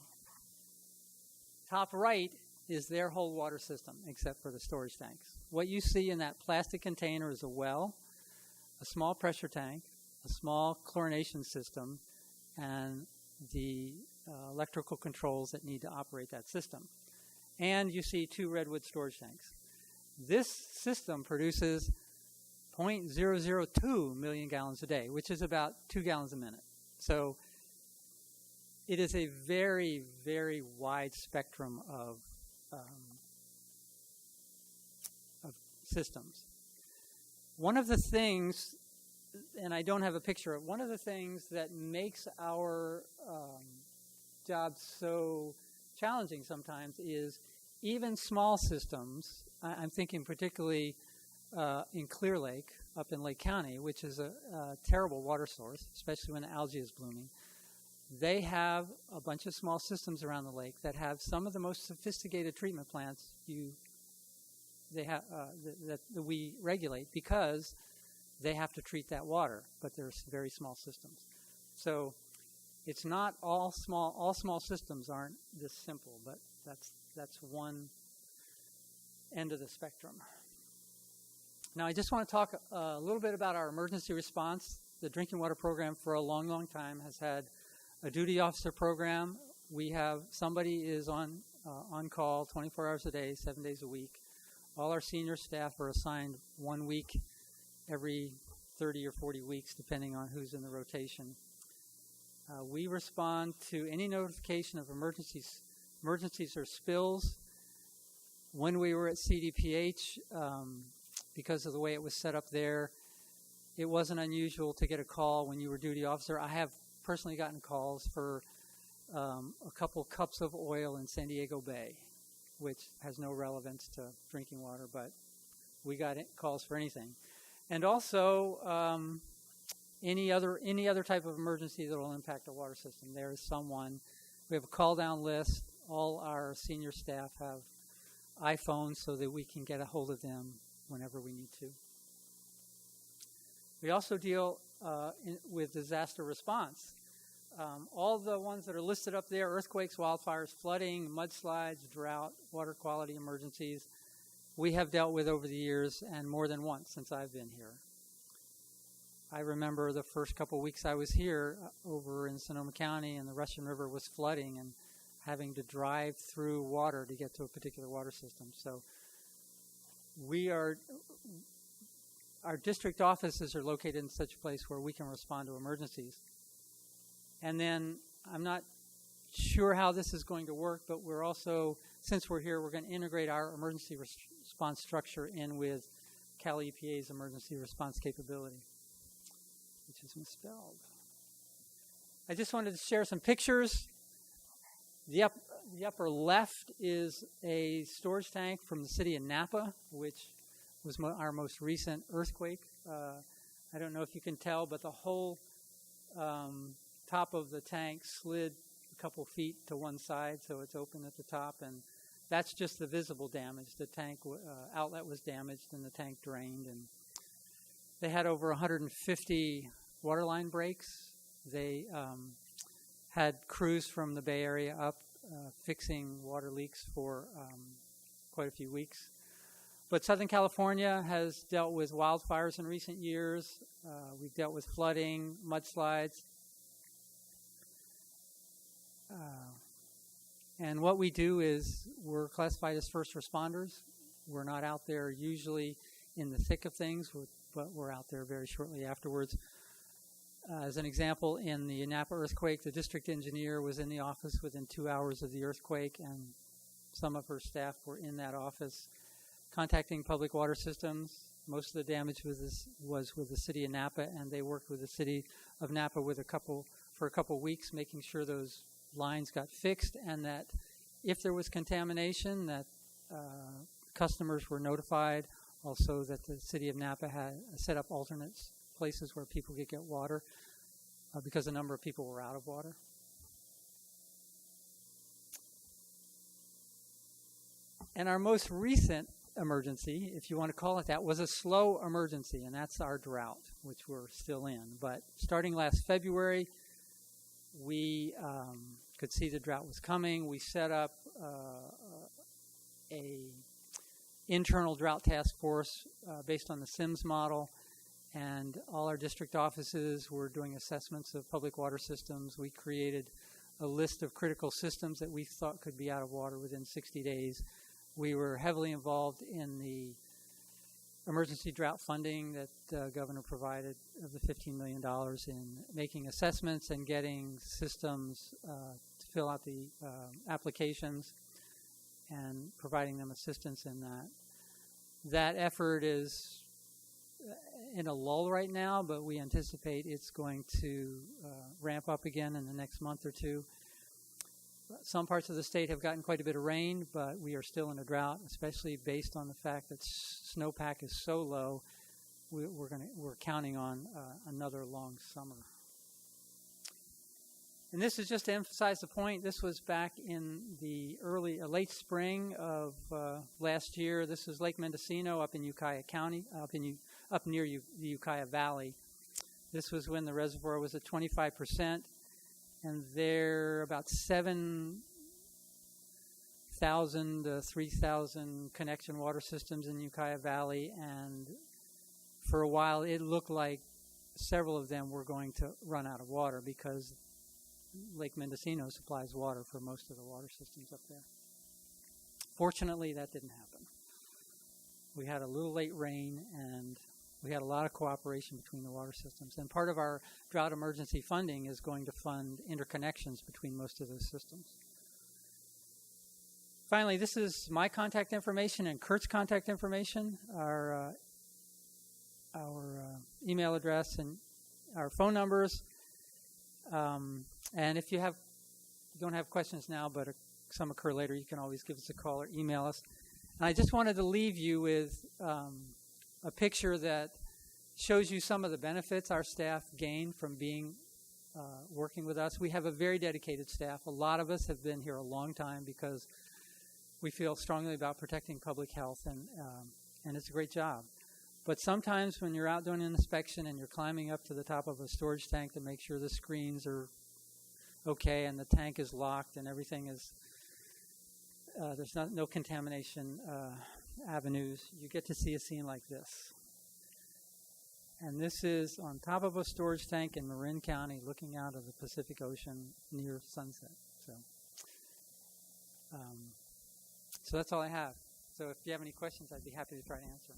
top right is their whole water system, except for the storage tanks. What you see in that plastic container is a well, a small pressure tank, a small chlorination system, and the electrical controls that need to operate that system. And you see 2 redwood storage tanks. This system produces 0.002 million gallons a day, which is about 2 gallons a minute. So it is a very, very wide spectrum of systems. One of the things, and I don't have a picture of, one of the things that makes our job so challenging sometimes is even small systems. I'm thinking particularly in Clear Lake, up in Lake County, which is a terrible water source, especially when algae is blooming. They have a bunch of small systems around the lake that have some of the most sophisticated treatment plants that we regulate, because they have to treat that water, but they're very small systems. So it's not all small systems aren't this simple, but that's one end of the spectrum. Now I just want to talk a little bit about our emergency response. The drinking water program for a long, long time has had a duty officer program. We have somebody is on call 24 hours a day, 7 days a week. All our senior staff are assigned 1 week every 30 or 40 weeks, depending on who's in the rotation. We respond to any notification of emergencies or spills. When we were at CDPH, because of the way it was set up there, it wasn't unusual to get a call when you were duty officer. I have personally gotten calls for a couple cups of oil in San Diego Bay, which has no relevance to drinking water, but we got calls for anything. And also any other type of emergency that will impact the water system. There is someone. We have a call down list. All our senior staff have iPhones so that we can get a hold of them whenever we need to. We also deal with disaster response. All the ones that are listed up there: earthquakes, wildfires, flooding, mudslides, drought, water quality emergencies, we have dealt with over the years, and more than once since I've been here. I remember the first couple of weeks I was here over in Sonoma County, and the Russian River was flooding, and having to drive through water to get to a particular water system. So our district offices are located in such a place where we can respond to emergencies. And then I'm not sure how this is going to work, but we're also, since we're here, we're going to integrate our emergency response structure in with Cal EPA's emergency response capability, which is misspelled. I just wanted to share some pictures. The upper left is a storage tank from the city of Napa, which was our most recent earthquake. I don't know if you can tell, but the whole top of the tank slid a couple feet to one side, so it's open at the top, and that's just the visible damage. The tank outlet was damaged, and the tank drained, and they had over 150 water line breaks. They had crews from the Bay Area up fixing water leaks for quite a few weeks. But Southern California has dealt with wildfires in recent years. We've dealt with flooding, mudslides. And what we do is we're classified as first responders. We're not out there usually in the thick of things, but we're out there very shortly afterwards. As an example, in the Napa earthquake, the district engineer was in the office within 2 hours of the earthquake, and some of her staff were in that office contacting public water systems. Most of the damage was with the city of Napa, and they worked with the city of Napa for a couple weeks, making sure those lines got fixed, and that if there was contamination, that customers were notified. Also, that the city of Napa had set up alternate places where people could get water because a number of people were out of water. And our most recent emergency, if you want to call it that, was a slow emergency, and that's our drought, which we're still in. But starting last February, we could see the drought was coming. We set up a internal drought task force based on the SIMS model, and all our district offices were doing assessments of public water systems. We created a list of critical systems that we thought could be out of water within 60 days. We were heavily involved in the emergency drought funding that the governor provided of the $15 million in making assessments and getting systems to fill out the applications and providing them assistance in that. That effort is in a lull right now, but we anticipate it's going to ramp up again in the next month or two. some parts of the state have gotten quite a bit of rain, but we are still in a drought, especially based on the fact that snowpack is so low. We're counting on another long summer. And this is just to emphasize the point. This was back in the late spring of last year. This is Lake Mendocino up in Ukiah County, up near the Ukiah Valley. This was when the reservoir was at 25%, and there are about 7,000 to 3,000 connection water systems in Ukiah Valley, and for a while it looked like several of them were going to run out of water because Lake Mendocino supplies water for most of the water systems up there. Fortunately, that didn't happen. We had a little late rain, and we had a lot of cooperation between the water systems. And part of our drought emergency funding is going to fund interconnections between most of those systems. Finally, this is my contact information and Kurt's contact information, our email address and our phone numbers. And if you don't have questions now, but some occur later, you can always give us a call or email us. And I just wanted to leave you with a picture that shows you some of the benefits our staff gain from working with us. We have a very dedicated staff. A lot of us have been here a long time because we feel strongly about protecting public health, and it's a great job. But sometimes when you're out doing an inspection and you're climbing up to the top of a storage tank to make sure the screens are okay and the tank is locked and everything is, there's no contamination avenues, you get to see a scene like this. And this is on top of a storage tank in Marin County looking out of the Pacific Ocean near sunset. So that's all I have. So if you have any questions, I'd be happy to try to answer.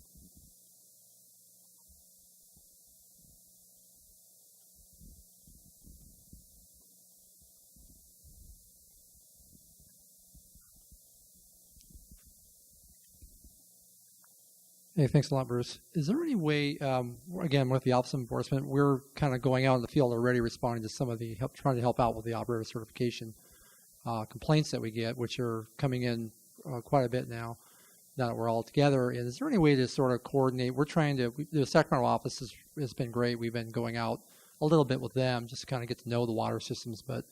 Hey, thanks a lot, Bruce. Is there any way, again, with the Office of Enforcement, we're kind of going out in the field already responding to some of the trying to help out with the operator certification complaints that we get, which are coming in quite a bit now that we're all together. And is there any way to sort of coordinate? We're trying to, the Sacramento office has been great. We've been going out a little bit with them just to kind of get to know the water systems, but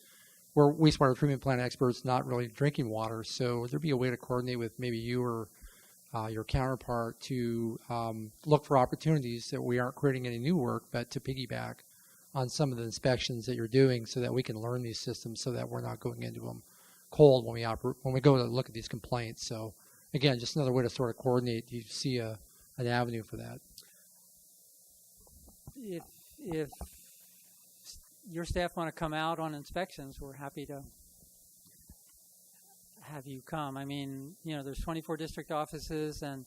we're wastewater treatment plant experts, not really drinking water. So would there be a way to coordinate with maybe you or your counterpart to look for opportunities that we aren't creating any new work, but to piggyback on some of the inspections that you're doing so that we can learn these systems so that we're not going into them cold when we go to look at these complaints. So again, just another way to sort of coordinate. Do you see an avenue for that? If your staff want to come out on inspections, we're happy to have you come. I mean, there's 24 district offices, and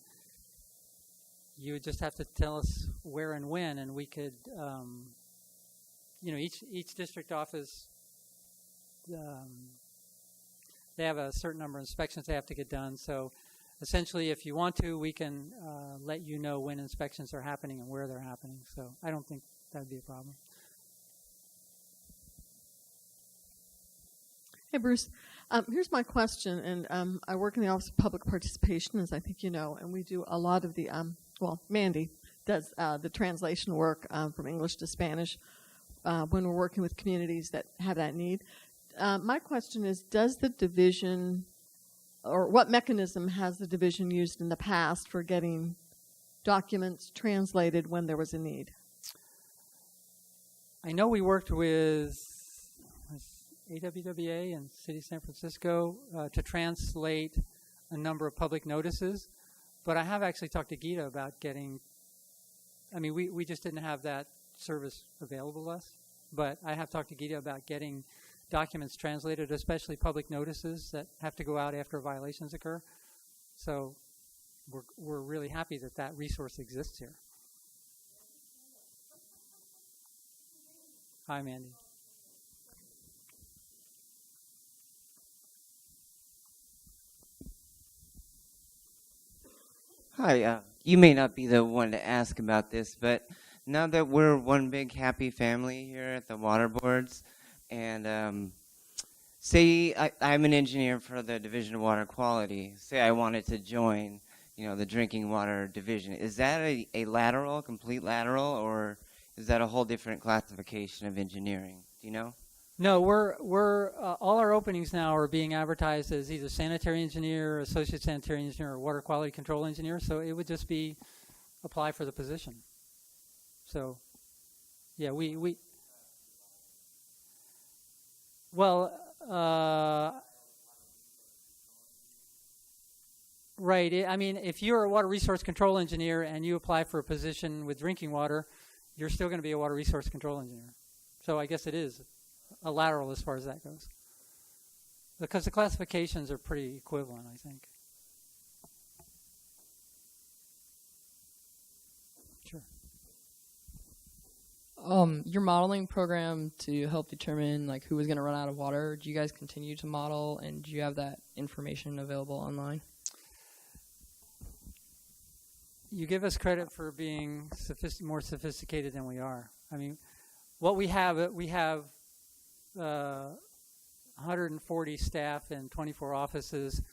you would just have to tell us where and when, and we could, each district office, they have a certain number of inspections they have to get done. So essentially, if you want to, we can let you know when inspections are happening and where they're happening. So I don't think that would be a problem. Hey, Bruce. Here's my question, and I work in the Office of Public Participation, as I think you know, and we do a lot of the, Mandy does the translation work from English to Spanish when we're working with communities that have that need. My question is, does the division, or what mechanism has the division used in the past for getting documents translated when there was a need? I know we worked with AWWA and City of San Francisco to translate a number of public notices, but I have actually talked to Gita about getting, we just didn't have that service available to us, but I have talked to Gita about getting documents translated, especially public notices that have to go out after violations occur. So we're really happy that that resource exists here. Hi, Mandy. Hi, you may not be the one to ask about this, but now that we're one big happy family here at the water boards, and say I'm an engineer for the Division of Water Quality. Say I wanted to join, the drinking water division. Is that a lateral, complete lateral, or is that a whole different classification of engineering? Do you know? No, we're all our openings now are being advertised as either sanitary engineer, associate sanitary engineer, or water quality control engineer. So it would just be apply for the position. So, yeah, right. If you're a water resource control engineer and you apply for a position with drinking water, you're still going to be a water resource control engineer. So I guess it is a lateral as far as that goes. Because the classifications are pretty equivalent, I think. Sure. Your modeling program to help determine who was going to run out of water, do you guys continue to model, and do you have that information available online? You give us credit for being more sophisticated than we are. What we have 140 staff in 24 offices,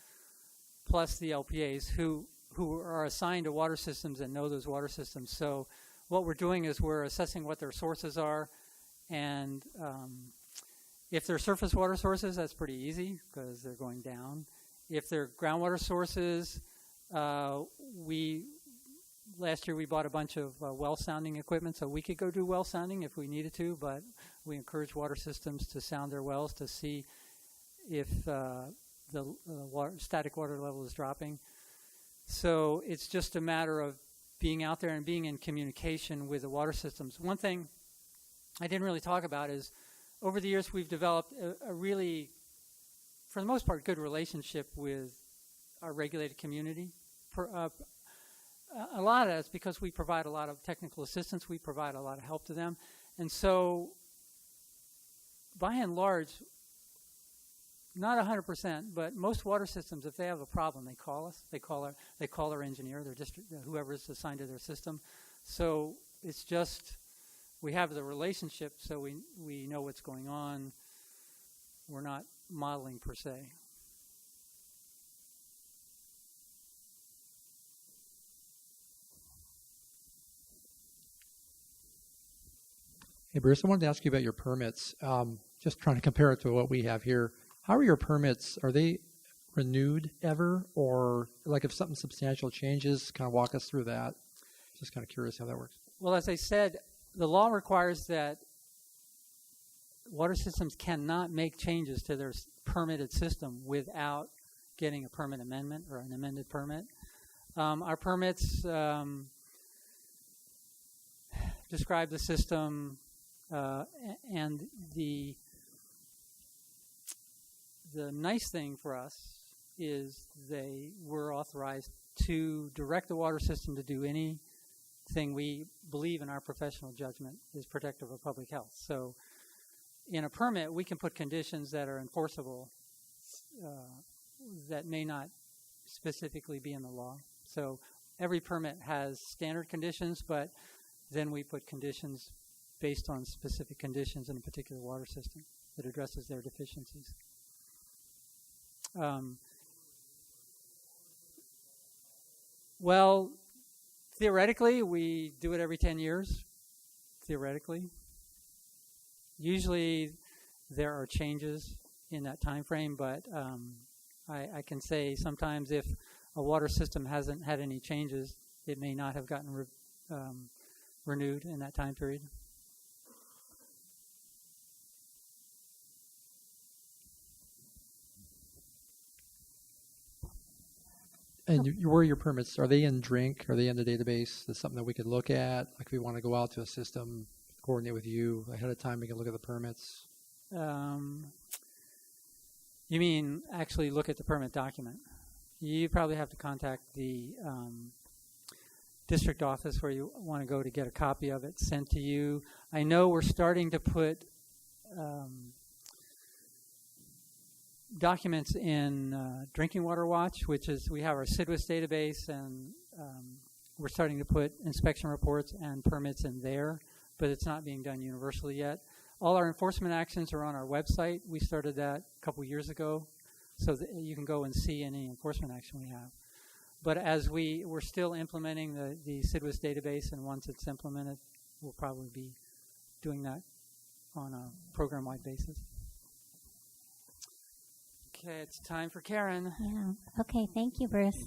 plus the LPAs who are assigned to water systems and know those water systems. So what we're doing is we're assessing what their sources are, and if they're surface water sources, that's pretty easy because they're going down. If they're groundwater sources, last year we bought a bunch of well sounding equipment, so we could go do well sounding if we needed to, but we encourage water systems to sound their wells to see if the static water level is dropping. So it's just a matter of being out there and being in communication with the water systems. One thing I didn't really talk about is over the years we've developed a really, for the most part, good relationship with our regulated community. A lot of that's because we provide a lot of technical assistance. We provide a lot of help to them. And so, by and large, not 100%, but most water systems, if they have a problem, they call us. They call our engineer, their district, whoever is assigned to their system. So it's just we have the relationship, so we know what's going on. We're not modeling per se. Hey, Bruce, I wanted to ask you about your permits. Just trying to compare it to what we have here. How are your permits? Are they renewed ever? Or if something substantial changes, kind of walk us through that. Just kind of curious how that works. Well, as I said, the law requires that water systems cannot make changes to their permitted system without getting a permit amendment or an amended permit. Our permits describe the system, and the nice thing for us is they were authorized to direct the water system to do anything we believe in our professional judgment is protective of public health. So in a permit, we can put conditions that are enforceable that may not specifically be in the law. So every permit has standard conditions, but then we put conditions based on specific conditions in a particular water system that addresses their deficiencies. Well, theoretically, we do it every 10 years, theoretically. Usually there are changes in that time frame, but I can say sometimes if a water system hasn't had any changes, it may not have gotten renewed in that time period. And where are your permits? Are they in drink? Are they in the database? Is something that we could look at? Like if we want to go out to a system, coordinate with you ahead of time, we can look at the permits? You mean actually look at the permit document? You probably have to contact the district office where you want to go to get a copy of it sent to you. I know we're starting to put documents in Drinking Water Watch, which is we have our SIDWIS database, and we're starting to put inspection reports and permits in there, but it's not being done universally yet. All our enforcement actions are on our website. We started that a couple years ago, so that you can go and see any enforcement action we have. But as we're still implementing the SWRCB database, and once it's implemented, we'll probably be doing that on a program-wide basis. Okay, it's time for Karen. Yeah. Okay, thank you, Bruce.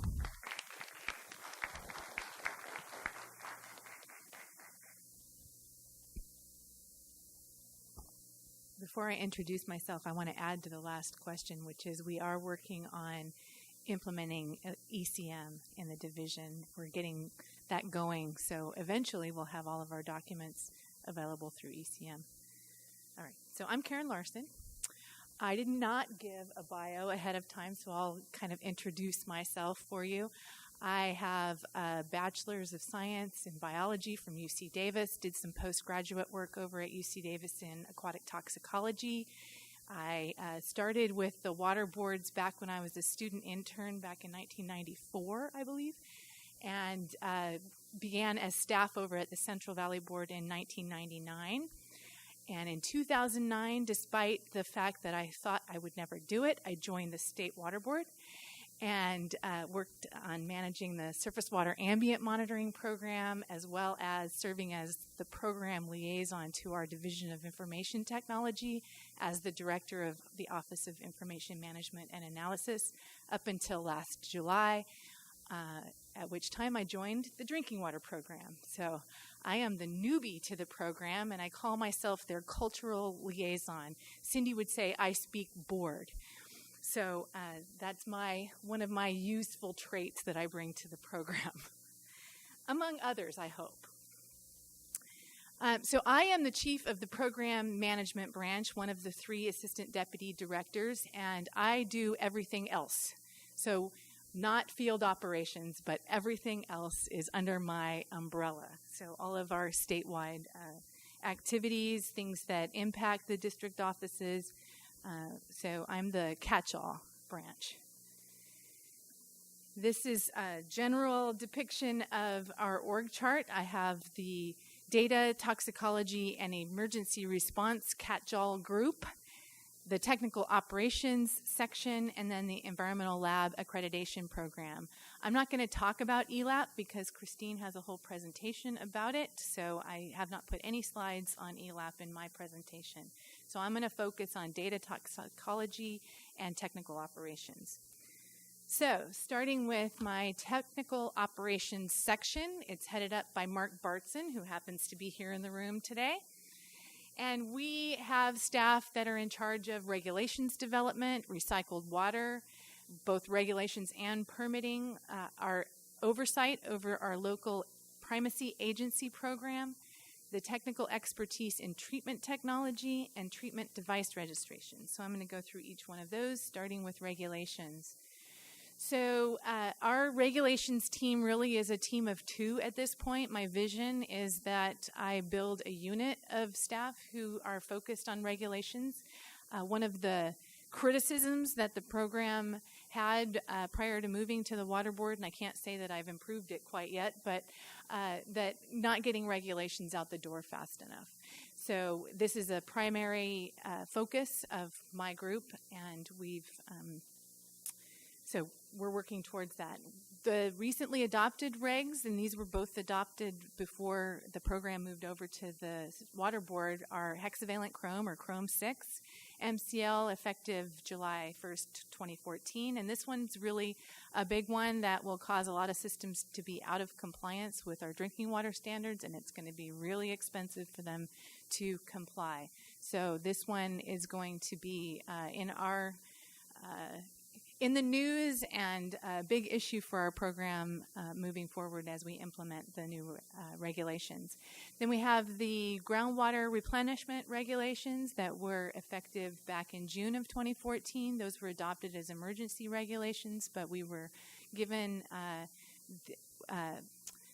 Before I introduce myself, I want to add to the last question, which is we are working on implementing ECM in the division. We're getting that going, so eventually we'll have all of our documents available through ECM. All right, so I'm Karen Larson. I did not give a bio ahead of time, so I'll kind of introduce myself for you. I have a bachelor's of science in biology from UC Davis, did some postgraduate work over at UC Davis in aquatic toxicology. I started with the water boards back when I was a student intern back in 1994, I believe, and began as staff over at the Central Valley Board in 1999. And in 2009, despite the fact that I thought I would never do it, I joined the State Water Board and worked on managing the surface water ambient monitoring program, as well as serving as the program liaison to our Division of Information Technology as the director of the Office of Information Management and Analysis up until last July, at which time I joined the drinking water program. So I am the newbie to the program, and I call myself their cultural liaison. Cindy would say I speak board. So that's one of my useful traits that I bring to the program, among others, I hope. So I am the chief of the program management branch, one of the 3 assistant deputy directors, and I do everything else. So not field operations, but everything else is under my umbrella. So all of our statewide activities, things that impact the district offices. So I'm the catch-all branch. This is a general depiction of our org chart. I have the data, toxicology, and emergency response catch-all group, the technical operations section, and then the environmental lab accreditation program. I'm not going to talk about ELAP because Christine has a whole presentation about it, so I have not put any slides on ELAP in my presentation. So I'm going to focus on data toxicology and technical operations. So starting with my technical operations section, it's headed up by Mark Bartson, who happens to be here in the room today. And we have staff that are in charge of regulations development, recycled water, both regulations and permitting, our oversight over our local Primacy agency program, the technical expertise in treatment technology, and treatment device registration. So I'm going to go through each one of those, starting with regulations. So our regulations team really is a team of 2 at this point. My vision is that I build a unit of staff who are focused on regulations. One of the criticisms that the program had prior to moving to the water board, and I can't say that I've improved it quite yet, but that not getting regulations out the door fast enough. So this is a primary focus of my group, and so we're working towards that. The recently adopted regs, and these were both adopted before the program moved over to the water board, are hexavalent chrome, or chrome 6, MCL, effective July 1st, 2014. And this one's really a big one that will cause a lot of systems to be out of compliance with our drinking water standards, and it's going to be really expensive for them to comply. So this one is going to be in the news and a big issue for our program moving forward as we implement the new regulations. Then we have the groundwater replenishment regulations that were effective back in June of 2014. Those were adopted as emergency regulations, but we were given,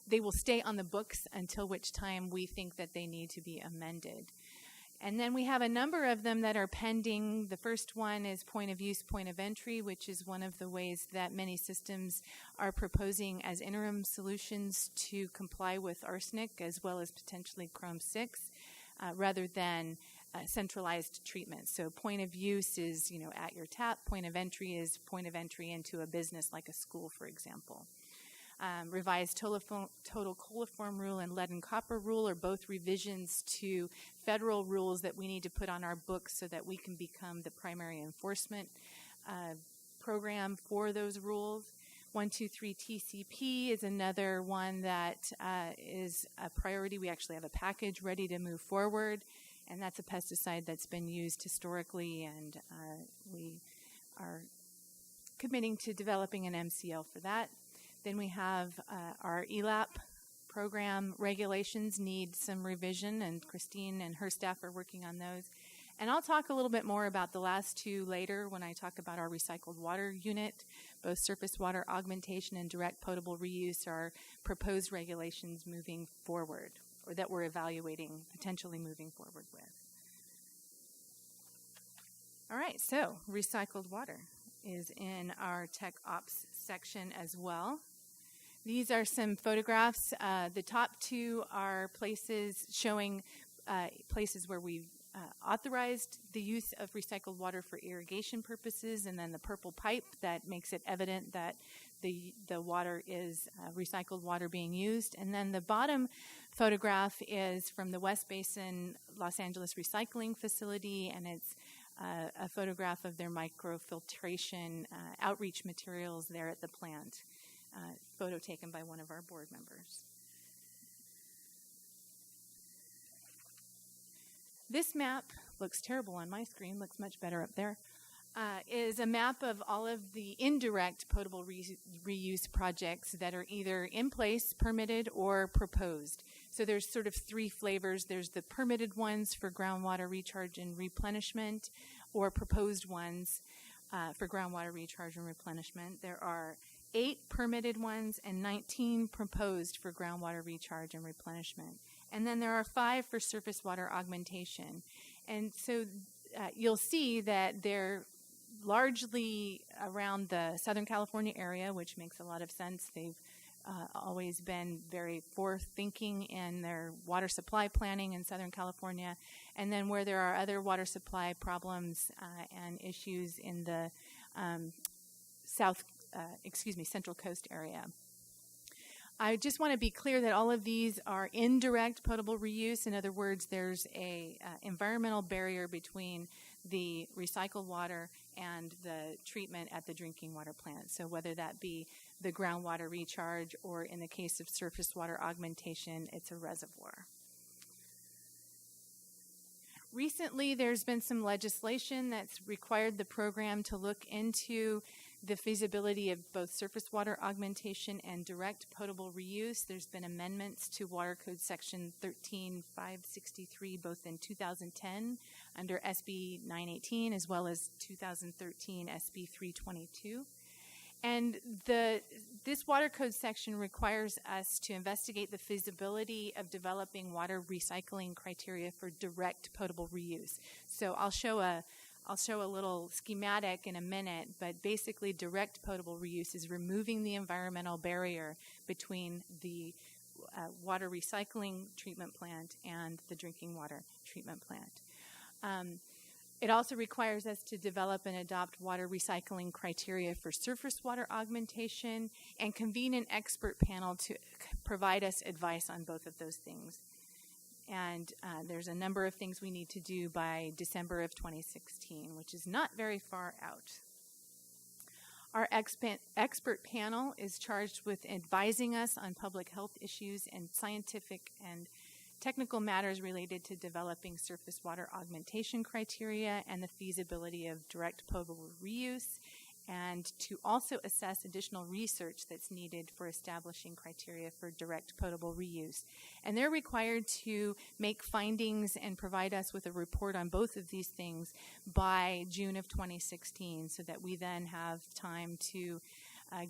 they will stay on the books until which time we think that they need to be amended. And then we have a number of them that are pending. The first one is point of use, point of entry, which is one of the ways that many systems are proposing as interim solutions to comply with arsenic as well as potentially chrome 6, rather than centralized treatment. So point of use is, at your tap. Point of entry is point of entry into a business like a school, for example. Revised total coliform rule and lead and copper rule are both revisions to federal rules that we need to put on our books so that we can become the primary enforcement program for those rules. 123 TCP is another one that is a priority. We actually have a package ready to move forward, and that's a pesticide that's been used historically, and we are committing to developing an MCL for that. Then we have our ELAP program regulations need some revision, and Christine and her staff are working on those. And I'll talk a little bit more about the last two later when I talk about our recycled water unit. Both surface water augmentation and direct potable reuse are proposed regulations moving forward, or that we're evaluating, potentially moving forward with. All right, so recycled water is in our tech ops section as well. These are some photographs. The top two are places showing places where we've authorized the use of recycled water for irrigation purposes, and then the purple pipe that makes it evident that the water is recycled water being used. And then the bottom photograph is from the West Basin Los Angeles Recycling Facility, and it's a photograph of their microfiltration outreach materials there at the plant. Photo taken by one of our board members. This map looks terrible on my screen, looks much better up there, is a map of all of the indirect potable reuse projects that are either in place, permitted, or proposed. So there's sort of three flavors. There's the permitted ones for groundwater recharge and replenishment, or proposed ones for groundwater recharge and replenishment. There are 8 permitted ones and 19 proposed for groundwater recharge and replenishment. And then there are 5 for surface water augmentation. And so you'll see that they're largely around the Southern California area, which makes a lot of sense. They've always been very forward-thinking in their water supply planning in Southern California. And then where there are other water supply problems and issues in the Central Coast area. I just want to be clear that all of these are indirect potable reuse. In other words, there's a environmental barrier between the recycled water and the treatment at the drinking water plant. So whether that be the groundwater recharge or in the case of surface water augmentation, it's a reservoir. Recently, there's been some legislation that's required the program to look into the feasibility of both surface water augmentation and direct potable reuse. There's been amendments to Water Code Section 13563, both in 2010 under SB 918 as well as 2013 SB 322. And this Water Code section requires us to investigate the feasibility of developing water recycling criteria for direct potable reuse. So I'll show a little schematic in a minute, but basically direct potable reuse is removing the environmental barrier between the water recycling treatment plant and the drinking water treatment plant. It also requires us to develop and adopt water recycling criteria for surface water augmentation and convene an expert panel to provide us advice on both of those things. And there's a number of things we need to do by December of 2016, which is not very far out. Our expert panel is charged with advising us on public health issues and scientific and technical matters related to developing surface water augmentation criteria and the feasibility of direct potable reuse, and to also assess additional research that's needed for establishing criteria for direct potable reuse. And they're required to make findings and provide us with a report on both of these things by June of 2016 so that we then have time to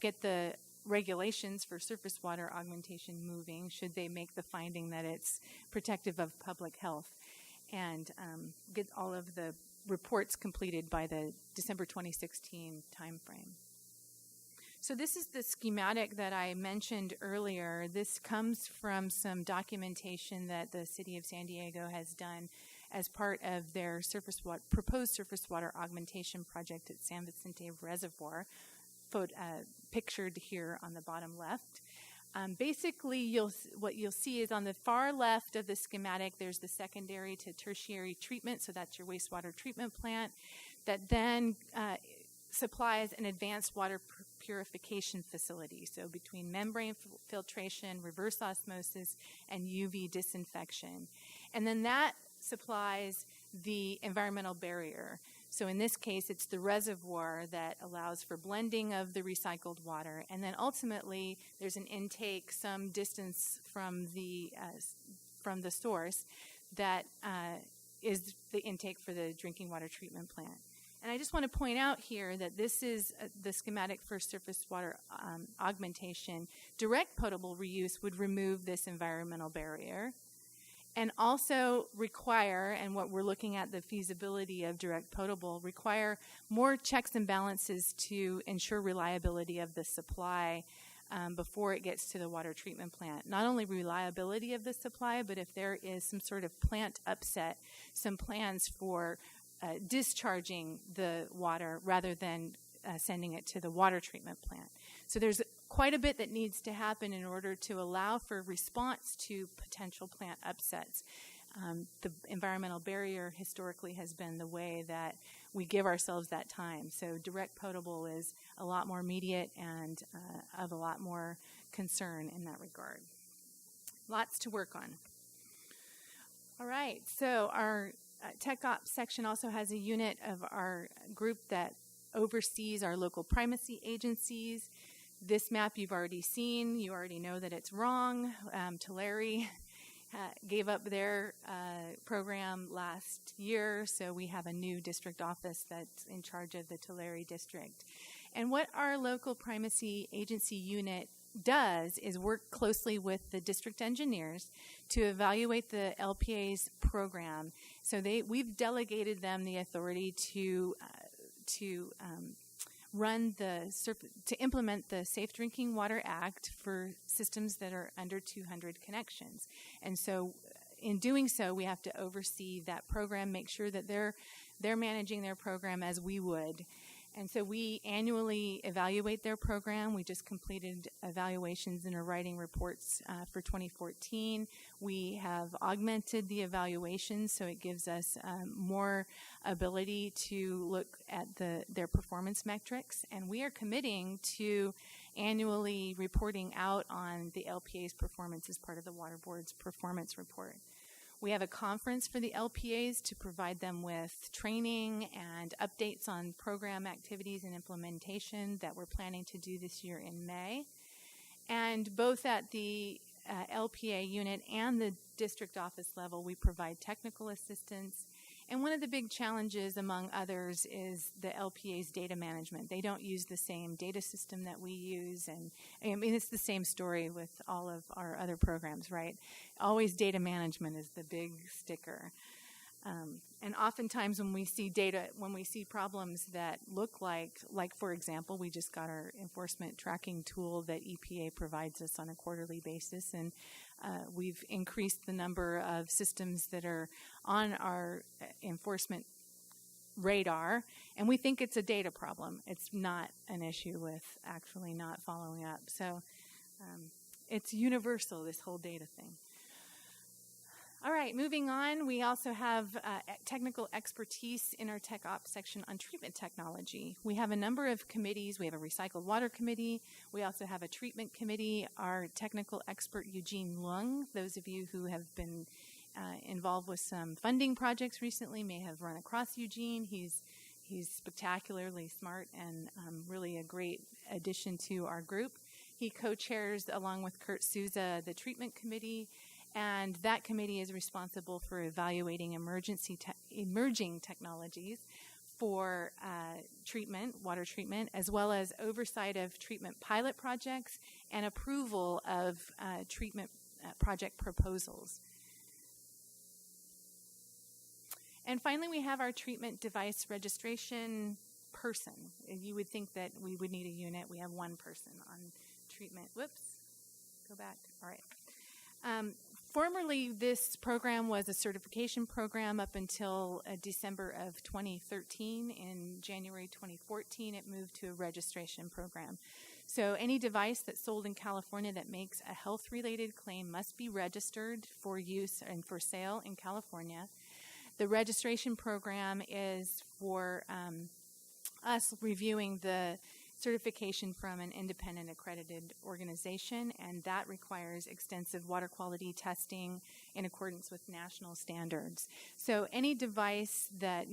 get the regulations for surface water augmentation moving should they make the finding that it's protective of public health, and get all of the reports completed by the December 2016 timeframe. So this is the schematic that I mentioned earlier. This comes from some documentation that the City of San Diego has done as part of their proposed surface water augmentation project at San Vicente Reservoir, pictured here on the bottom left. Basically, what you'll see is on the far left of the schematic, there's the secondary to tertiary treatment, so that's your wastewater treatment plant, that then supplies an advanced water purification facility, so between membrane filtration, reverse osmosis, and UV disinfection. And then that supplies the environmental barrier. So in this case, it's the reservoir that allows for blending of the recycled water. And then ultimately, there's an intake some distance from the source that is the intake for the drinking water treatment plant. And I just want to point out here that this is the schematic for surface water augmentation. Direct potable reuse would remove this environmental barrier and also require, and what we're looking at, the feasibility of direct potable, require more checks and balances to ensure reliability of the supply before it gets to the water treatment plant. Not only reliability of the supply, but if there is some sort of plant upset, some plans for discharging the water rather than sending it to the water treatment plant. So there's quite a bit that needs to happen in order to allow for response to potential plant upsets. The environmental barrier historically has been the way that we give ourselves that time. So direct potable is a lot more immediate and of a lot more concern in that regard. Lots to work on. All right, so our Tech Ops section also has a unit of our group that oversees our local primacy agencies. This map you've already seen. You already know that it's wrong. Tulare gave up their program last year, so we have a new district office that's in charge of the Tulare district. And what our local primacy agency unit does is work closely with the district engineers to evaluate the LPA's program. So we've delegated them the authority to implement the Safe Drinking Water Act for systems that are under 200 connections. And so in doing so, we have to oversee that program, make sure that they're managing their program as we would. And so we annually evaluate their program. We just completed evaluations and are writing reports for 2014. We have augmented the evaluations, so it gives us more ability to look at their performance metrics. And we are committing to annually reporting out on the LPA's performance as part of the Water Board's performance report. We have a conference for the LPAs to provide them with training and updates on program activities and implementation that we're planning to do this year in May. And both at the LPA unit and the district office level, we provide technical assistance. And one of the big challenges, among others, is the LPA's data management. They don't use the same data system that we use, and I mean, it's the same story with all of our other programs, right? Always data management is the big sticker. And oftentimes when we see problems that look like for example, we just got our enforcement tracking tool that EPA provides us on a quarterly basis, and we've increased the number of systems that are on our enforcement radar, and we think it's a data problem. It's not an issue with actually not following up. So it's universal, this whole data thing. All right, moving on, we also have technical expertise in our Tech Ops section on treatment technology. We have a number of committees. We have a recycled water committee. We also have a treatment committee. Our technical expert, Eugene Lung, those of you who have been involved with some funding projects recently may have run across Eugene. He's spectacularly smart and really a great addition to our group. He co-chairs, along with Kurt Souza, the treatment committee. And that committee is responsible for evaluating emerging technologies for treatment, water treatment, as well as oversight of treatment pilot projects and approval of treatment project proposals. And finally, we have our treatment device registration person. You would think that we would need a unit. We have one person on treatment. Whoops. Go back. All right. Formerly, this program was a certification program up until December of 2013. In January 2014, it moved to a registration program. So any device that's sold in California that makes a health-related claim must be registered for use and for sale in California. The registration program is for us reviewing the certification from an independent accredited organization, and that requires extensive water quality testing in accordance with national standards. So any device that,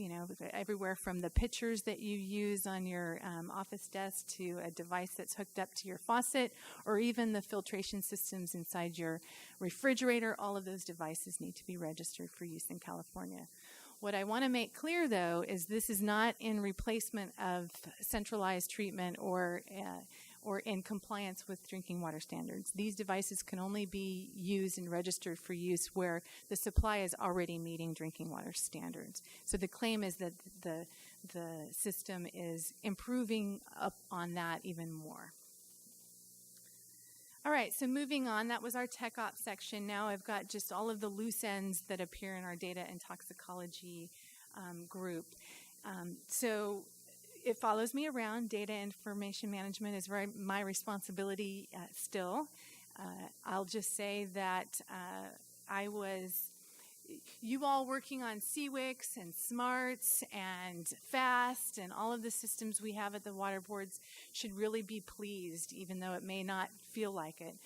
everywhere from the pitchers that you use on your office desk to a device that's hooked up to your faucet, or even the filtration systems inside your refrigerator, all of those devices need to be registered for use in California. What I want to make clear, though, is this is not in replacement of centralized treatment or in compliance with drinking water standards. These devices can only be used and registered for use where the supply is already meeting drinking water standards. So the claim is that the system is improving up on that even more. All right, so moving on, that was our tech ops section. Now I've got just all of the loose ends that appear in our data and toxicology group. So it follows me around. Data information management is my responsibility still. I'll just say that you all working on CWICs and SMARTs and FAST and all of the systems we have at the water boards should really be pleased, even though it may not feel like it.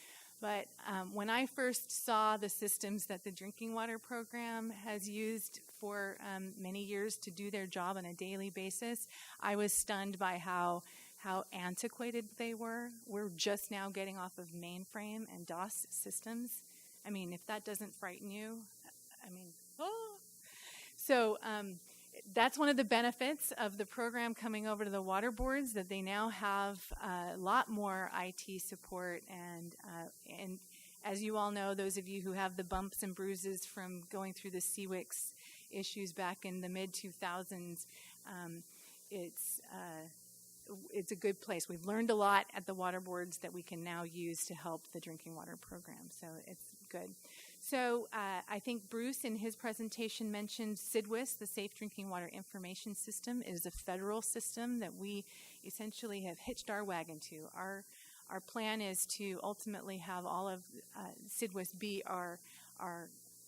But when I first saw the systems that the drinking water program has used for many years to do their job on a daily basis, I was stunned by how antiquated they were. We're just now getting off of mainframe and DOS systems. I mean, if that doesn't frighten you, So that's one of the benefits of the program coming over to the water boards, that they now have a lot more IT support. And as you all know, those of you who have the bumps and bruises from going through the CWICs issues back in the mid-2000s, it's a good place. We've learned a lot at the water boards that we can now use to help the drinking water program, so it's good. So I think Bruce in his presentation mentioned SIDWIS, the Safe Drinking Water Information System. It is a federal system that we essentially have hitched our wagon to. Our plan is to ultimately have all of SIDWIS be our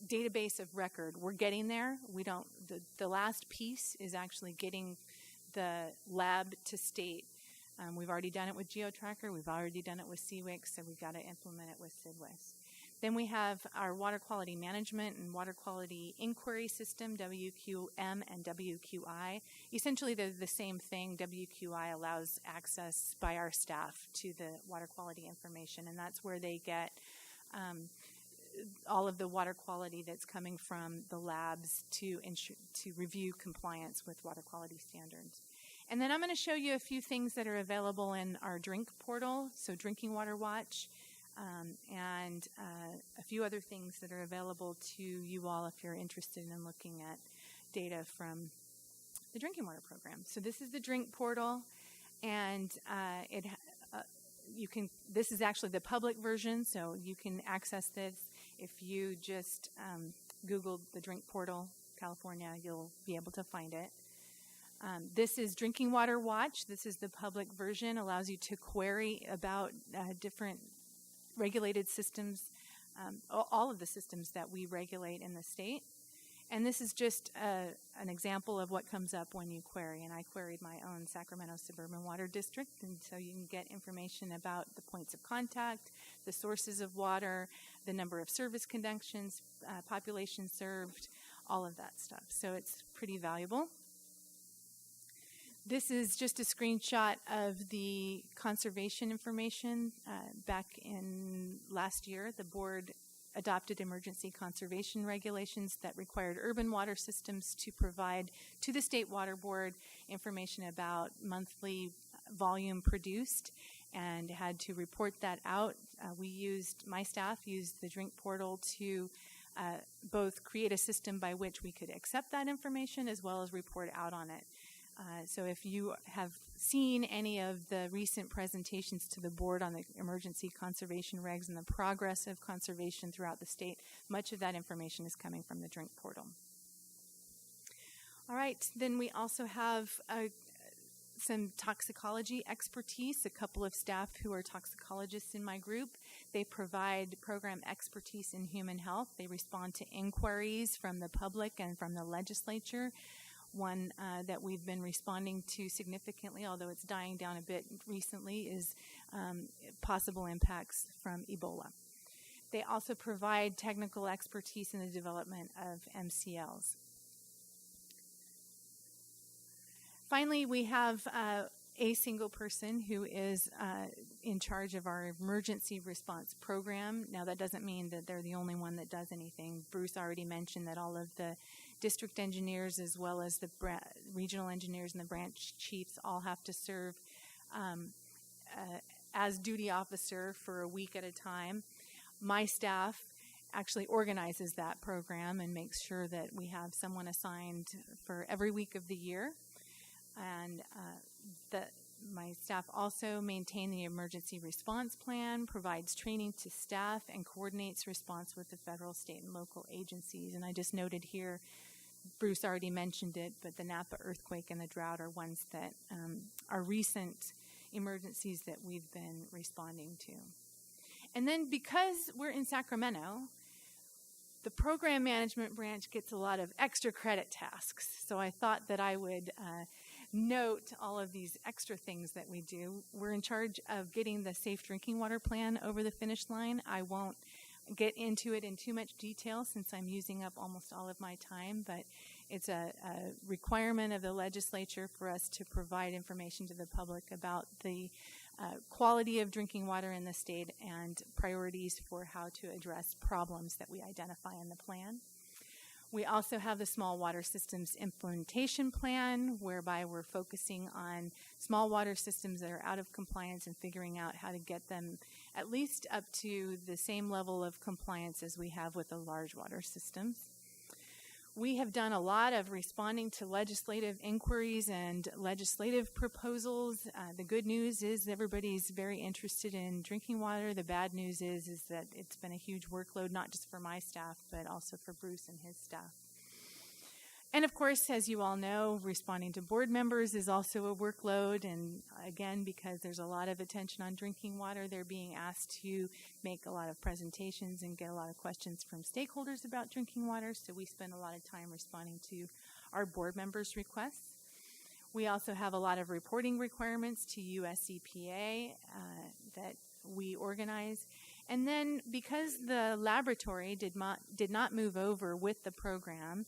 database of record. We're getting there. The last piece is actually getting the lab to state. We've already done it with GeoTracker. We've already done it with CWIC, so we've got to implement it with SIDWIS. Then we have our water quality management and water quality inquiry system, WQM and WQI. Essentially, they're the same thing. WQI allows access by our staff to the water quality information, and that's where they get all of the water quality that's coming from the labs to review compliance with water quality standards. And then I'm going to show you a few things that are available in our drink portal, so Drinking Water Watch, and a few other things that are available to you all if you're interested in looking at data from the drinking water program. So this is the drink portal, and this is actually the public version, so you can access this. If you just Google the drink portal, California, you'll be able to find it. This is Drinking Water Watch. This is the public version, allows you to query about different regulated systems, all of the systems that we regulate in the state. And this is just an example of what comes up when you query. And I queried my own Sacramento Suburban Water District, and so you can get information about the points of contact, the sources of water, the number of service connections, population served, all of that stuff. So it's pretty valuable. This is just a screenshot of the conservation information. Back in last year, the board adopted emergency conservation regulations that required urban water systems to provide to the State Water Board information about monthly volume produced and had to report that out. My staff used the Drink Portal to both create a system by which we could accept that information as well as report out on it. So if you have seen any of the recent presentations to the board on the emergency conservation regs and the progress of conservation throughout the state, much of that information is coming from the Drink portal. All right, then we also have some toxicology expertise, a couple of staff who are toxicologists in my group. They provide program expertise in human health. They respond to inquiries from the public and from the legislature. One that we've been responding to significantly, although it's dying down a bit recently, is possible impacts from Ebola. They also provide technical expertise in the development of MCLs. Finally, we have a single person who is in charge of our emergency response program. Now, that doesn't mean that they're the only one that does anything. Bruce already mentioned that all of the district engineers as well as the regional engineers and the branch chiefs all have to serve as duty officer for a week at a time. My staff actually organizes that program and makes sure that we have someone assigned for every week of the year. And my staff also maintain the emergency response plan, provides training to staff, and coordinates response with the federal, state, and local agencies. And I just noted here, Bruce already mentioned it, but the Napa earthquake and the drought are ones that are recent emergencies that we've been responding to. And then because we're in Sacramento, the program management branch gets a lot of extra credit tasks. So I thought that I would note all of these extra things that we do. We're in charge of getting the Safe Drinking Water Plan over the finish line. I won't get into it in too much detail since I'm using up almost all of my time, but it's a requirement of the legislature for us to provide information to the public about the quality of drinking water in the state and priorities for how to address problems that we identify in the plan. We also have the Small Water Systems Implementation Plan, whereby we're focusing on small water systems that are out of compliance and figuring out how to get them at least up to the same level of compliance as we have with the large water systems. We have done a lot of responding to legislative inquiries and legislative proposals. The good news is everybody's very interested in drinking water. The bad news is that it's been a huge workload, not just for my staff, but also for Bruce and his staff. And of course, as you all know, responding to board members is also a workload. And again, because there's a lot of attention on drinking water, they're being asked to make a lot of presentations and get a lot of questions from stakeholders about drinking water. So we spend a lot of time responding to our board members' requests. We also have a lot of reporting requirements to US EPA that we organize. And then because the laboratory did not move over with the program,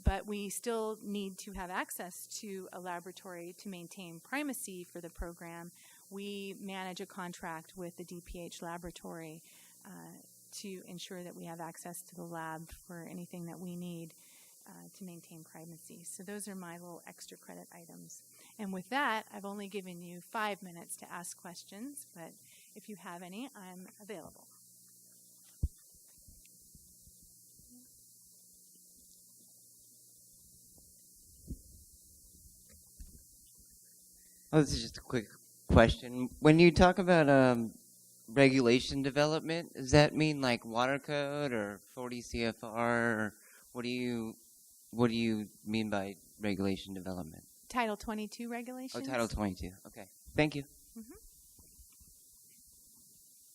but we still need to have access to a laboratory to maintain primacy for the program, we manage a contract with the DPH laboratory to ensure that we have access to the lab for anything that we need to maintain primacy. So those are my little extra credit items. And with that, I've only given you 5 minutes to ask questions, but if you have any, I'm available. Oh, this is just a quick question. When you talk about regulation development, does that mean like water code or 40 CFR? Or what do you mean by regulation development? Title 22 regulations. Oh, Title 22. Okay. Thank you. Mm-hmm.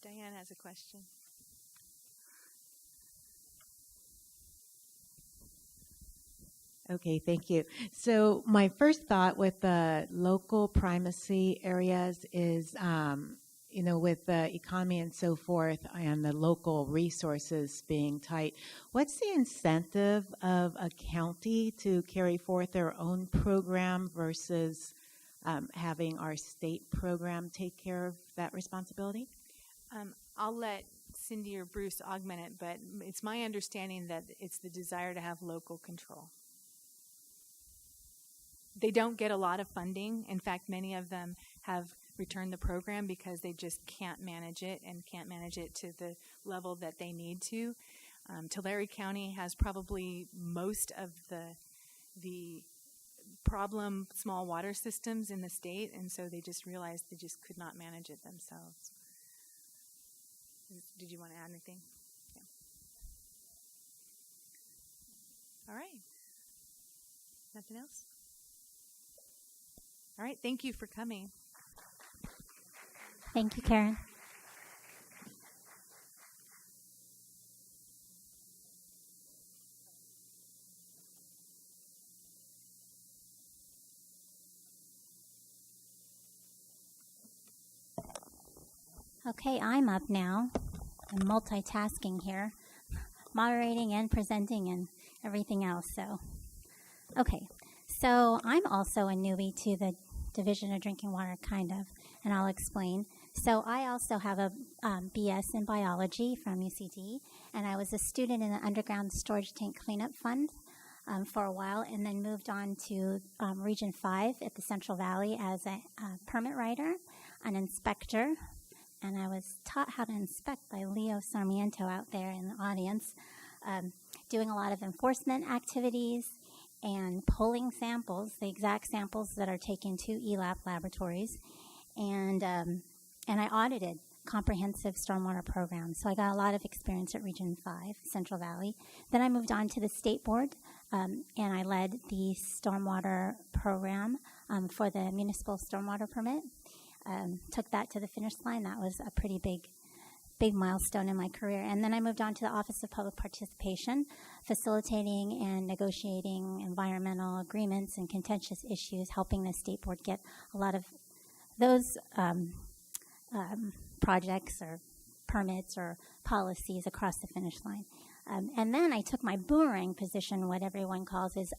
Diane has a question. Okay, thank you. So my first thought with the local primacy areas is, with the economy and so forth and the local resources being tight, what's the incentive of a county to carry forth their own program versus having our state program take care of that responsibility? I'll let Cindy or Bruce augment it, but it's my understanding that it's the desire to have local control. They don't get a lot of funding. In fact, many of them have returned the program because they just can't manage it and can't manage it to the level that they need to. Tulare County has probably most of the problem small water systems in the state, and so they just realized they just could not manage it themselves. Did you want to add anything? Yeah. All right. Nothing else? All right. Thank you for coming. Thank you, Karen. Okay, I'm up now. I'm multitasking here, moderating and presenting and everything else. So I'm also a newbie to the Division of Drinking Water, kind of, and I'll explain. So I also have a BS in biology from UCD, and I was a student in the Underground Storage Tank Cleanup Fund for a while, and then moved on to Region 5 at the Central Valley as a permit writer, an inspector, and I was taught how to inspect by Leo Sarmiento out there in the audience, doing a lot of enforcement activities and pulling samples, the exact samples that are taken to ELAP laboratories, and I audited comprehensive stormwater programs. So I got a lot of experience at Region 5, Central Valley. Then I moved on to the state board, and I led the stormwater program for the municipal stormwater permit. Took that to the finish line. That was a pretty big milestone in my career. And then I moved on to the Office of Public Participation, facilitating and negotiating environmental agreements and contentious issues, helping the state board get a lot of those projects or permits or policies across the finish line. And then I took my boomerang position, what everyone calls is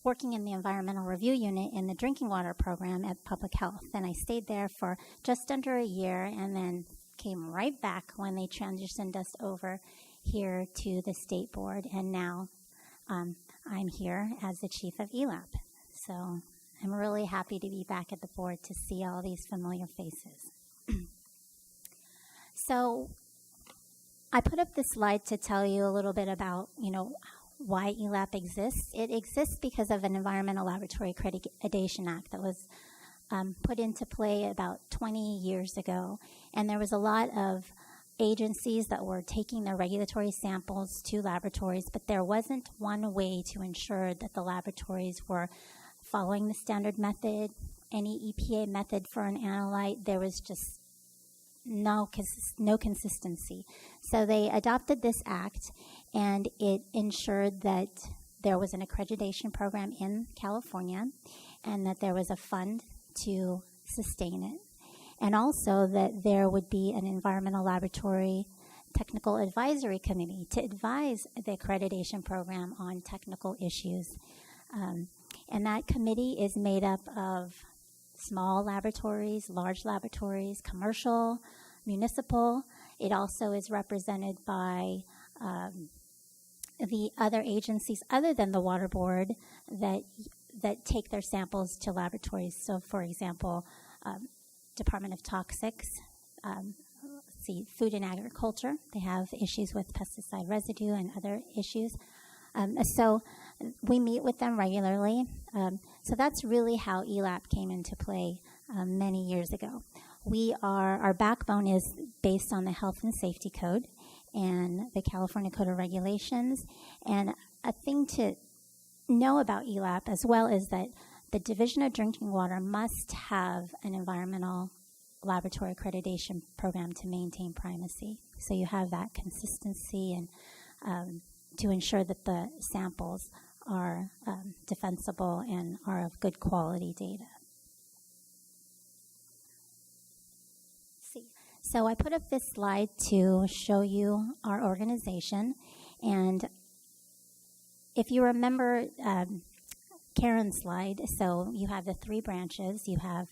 working in the environmental review unit in the drinking water program at Public Health. And I stayed there for just under a year and then came right back when they transitioned us over here to the state board. And now I'm here as the chief of ELAP. So I'm really happy to be back at the board to see all these familiar faces. So I put up this slide to tell you a little bit about, why ELAP exists. It exists because of an Environmental Laboratory Accreditation Act that was put into play about 20 years ago. And there was a lot of agencies that were taking their regulatory samples to laboratories, but there wasn't one way to ensure that the laboratories were following the standard method, any EPA method for an analyte. There was just no consistency. So they adopted this act, and it ensured that there was an accreditation program in California and that there was a fund to sustain it. And also that there would be an environmental laboratory technical advisory committee to advise the accreditation program on technical issues. And that committee is made up of small laboratories, large laboratories, commercial, municipal. It also is represented by the other agencies other than the Water Board that take their samples to laboratories. So, for example, Department of Toxics, Food and Agriculture. They have issues with pesticide residue and other issues. So we meet with them regularly. So that's really how ELAP came into play many years ago. Our backbone is based on the Health and Safety Code and the California Code of Regulations. And a thing to know about ELAP as well is that the Division of Drinking Water must have an environmental laboratory accreditation program to maintain primacy. So you have that consistency and to ensure that the samples are defensible and are of good quality data. So I put up this slide to show you our organization. And if you remember Karen's slide, so you have the 3 branches. You have,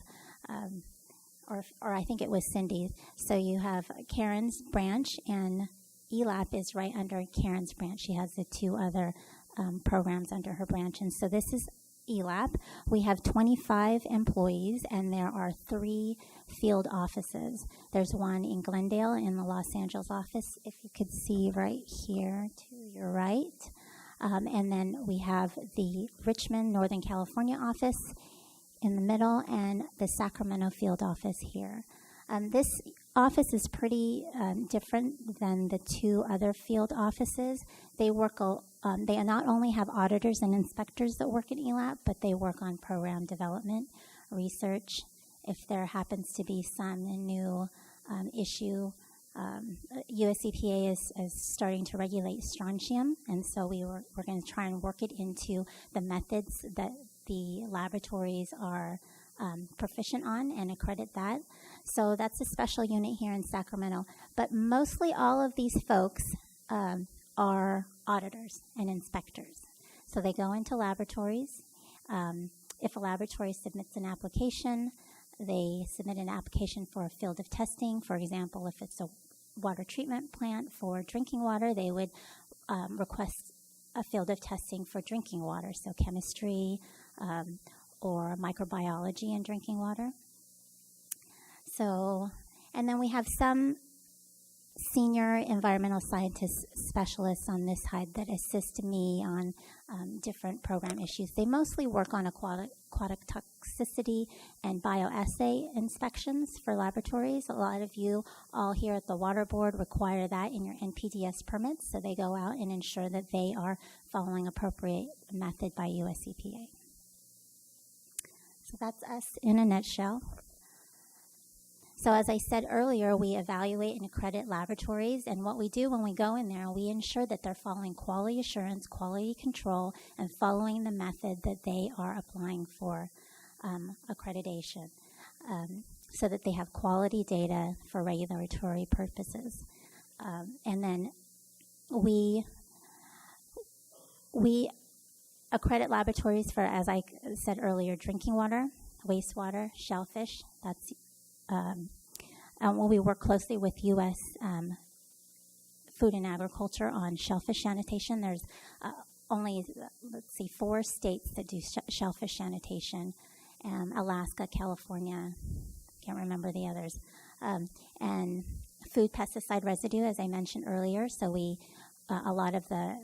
or I think it was Cindy. So you have Karen's branch, and ELAP is right under Karen's branch. She has the 2 other programs under her branch. And so this is ELAP. We have 25 employees, and there are 3 field offices. There's one in Glendale in the Los Angeles office, if you could see right here to your right. And then we have the Richmond, Northern California office in the middle and the Sacramento field office here. This office is pretty different than the two other field offices. They work. They not only have auditors and inspectors that work at ELAP, but they work on program development, research. If there happens to be some new issue, US EPA is starting to regulate strontium, and so we're going to try and work it into the methods that the laboratories are proficient on and accredit that. So that's a special unit here in Sacramento. But mostly all of these folks are auditors and inspectors. So they go into laboratories. If a laboratory submits an application, they submit an application for a field of testing. For example, if it's a water treatment plant for drinking water, they would request a field of testing for drinking water, so chemistry or microbiology in drinking water. So, and then we have some senior environmental scientist specialists on this side that assist me on different program issues. They mostly work on aquatic toxicity and bioassay inspections for laboratories. A lot of you all here at the Water Board require that in your NPDES permits, so they go out and ensure that they are following appropriate method by US EPA. So that's us in a nutshell. So as I said earlier, we evaluate and accredit laboratories, and what we do when we go in there, we ensure that they're following quality assurance, quality control, and following the method that they are applying for accreditation, so that they have quality data for regulatory purposes. And then we accredit laboratories for, as I said earlier, drinking water, wastewater, shellfish. That's we work closely with U.S. Food and Agriculture on shellfish sanitation. There's only, 4 states that do shellfish sanitation. Alaska, California, can't remember the others. And food pesticide residue, as I mentioned earlier. So a lot of the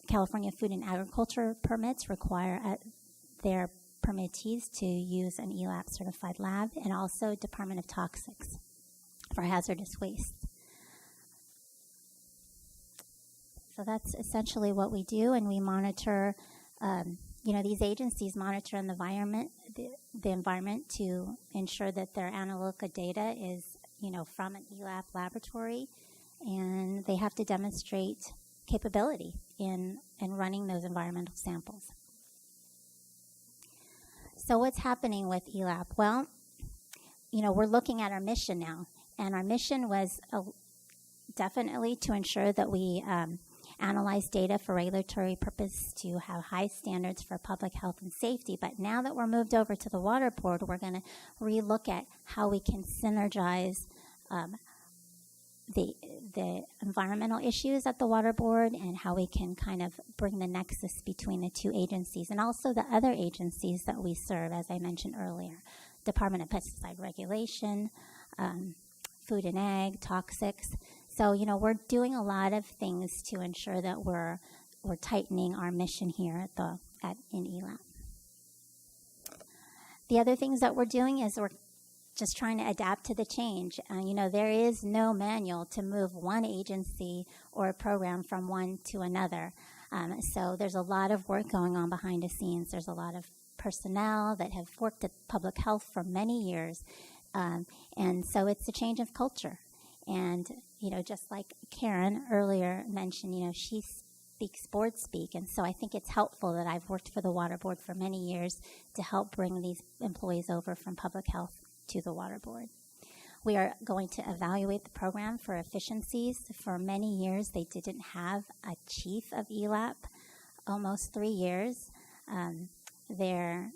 California Food and Agriculture permits require their permittees to use an ELAP certified lab, and also Department of Toxics for hazardous waste. So that's essentially what we do, and we monitor, these agencies monitor the environment to ensure that their analytical data is, from an ELAP laboratory, and they have to demonstrate capability in running those environmental samples. So what's happening with ELAP? Well, we're looking at our mission now, and our mission was definitely to ensure that we analyze data for regulatory purpose to have high standards for public health and safety. But now that we're moved over to the Water Board, we're going to re-look at how we can synergize the environmental issues at the Water Board and how we can kind of bring the nexus between the two agencies and also the other agencies that we serve, as I mentioned earlier. Department of Pesticide Regulation, Food and Ag, Toxics. So, we're doing a lot of things to ensure that we're tightening our mission here in ELAP. The other things that we're doing is we're just trying to adapt to the change. There is no manual to move one agency or a program from one to another. So there's a lot of work going on behind the scenes. There's a lot of personnel that have worked at public health for many years. And so it's a change of culture. And, just like Karen earlier mentioned, she speaks board speak. And so I think it's helpful that I've worked for the Water Board for many years to help bring these employees over from public health to the Water Board. We are going to evaluate the program for efficiencies. For many years, they didn't have a chief of ELAP, almost 3 years. Their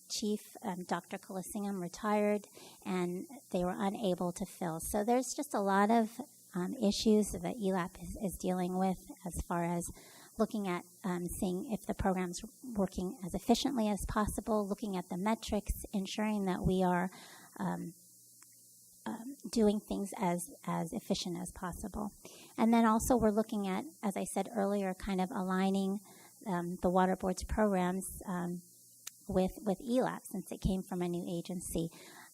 chief, Dr. Colisingham, retired, and they were unable to fill. So there's just a lot of issues that ELAP is dealing with as far as looking at seeing if the program's working as efficiently as possible, looking at the metrics, ensuring that we are doing things as efficient as possible. And then also we're looking at, as I said earlier, kind of aligning the Water Board's programs with ELAP, since it came from a new agency,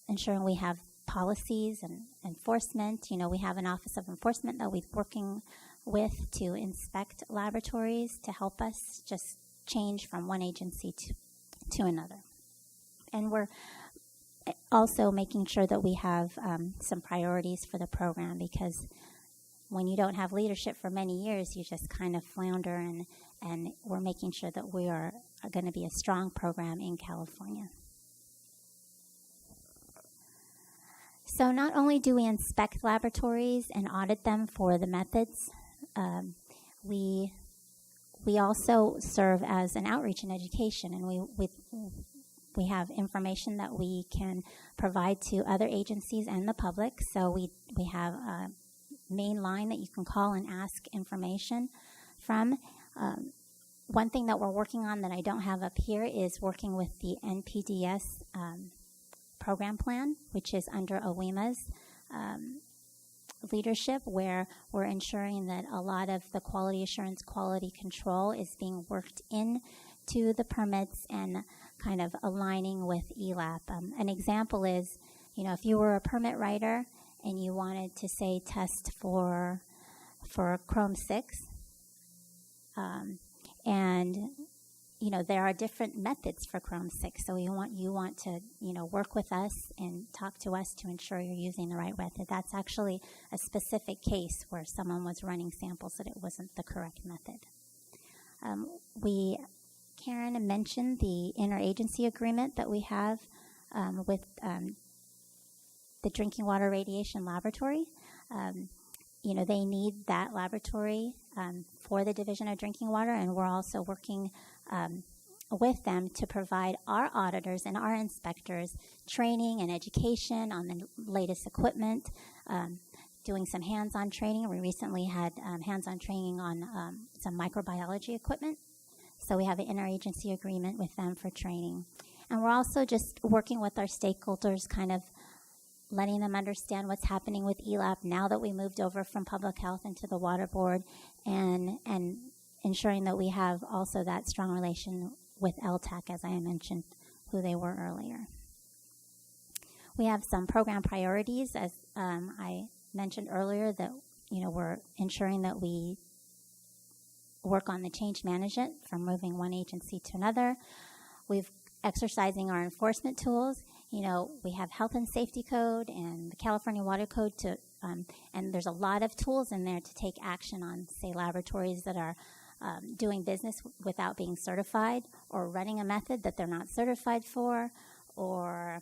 ensuring we have policies and enforcement. We have an Office of Enforcement that we're working with to inspect laboratories to help us just change from one agency to another. And we're also making sure that we have some priorities for the program, because when you don't have leadership for many years, you just kind of flounder, and we're making sure that we are going to be a strong program in California. So not only do we inspect laboratories and audit them for the methods, we also serve as an outreach and education, and we have information that we can provide to other agencies and the public. So we have a main line that you can call and ask information from. One thing that we're working on that I don't have up here is working with the NPDS program plan, which is under OWEMA's leadership, where we're ensuring that a lot of the quality assurance, quality control is being worked into the permits and kind of aligning with ELAP. An example is, if you were a permit writer and you wanted to, say, test for Chrome 6, and there are different methods for Chrome 6, so you want to work with us and talk to us to ensure you're using the right method. That's actually a specific case where someone was running samples that it wasn't the correct method. Karen mentioned the interagency agreement that we have with the Drinking Water Radiation Laboratory. They need that laboratory for the Division of Drinking Water, and we're also working with them to provide our auditors and our inspectors training and education on the latest equipment, doing some hands-on training. We recently had hands-on training on some microbiology equipment. So we have an interagency agreement with them for training. And we're also just working with our stakeholders, kind of letting them understand what's happening with ELAP now that we moved over from public health into the water board, and ensuring that we have also that strong relation with LTAC, as I mentioned, who they were earlier. We have some program priorities, as I mentioned earlier, that we're ensuring that we work on the change management from moving one agency to another. We've exercising our enforcement tools. We have health and safety code and the California Water Code and there's a lot of tools in there to take action on, say, laboratories that are doing business without being certified, or running a method that they're not certified for, or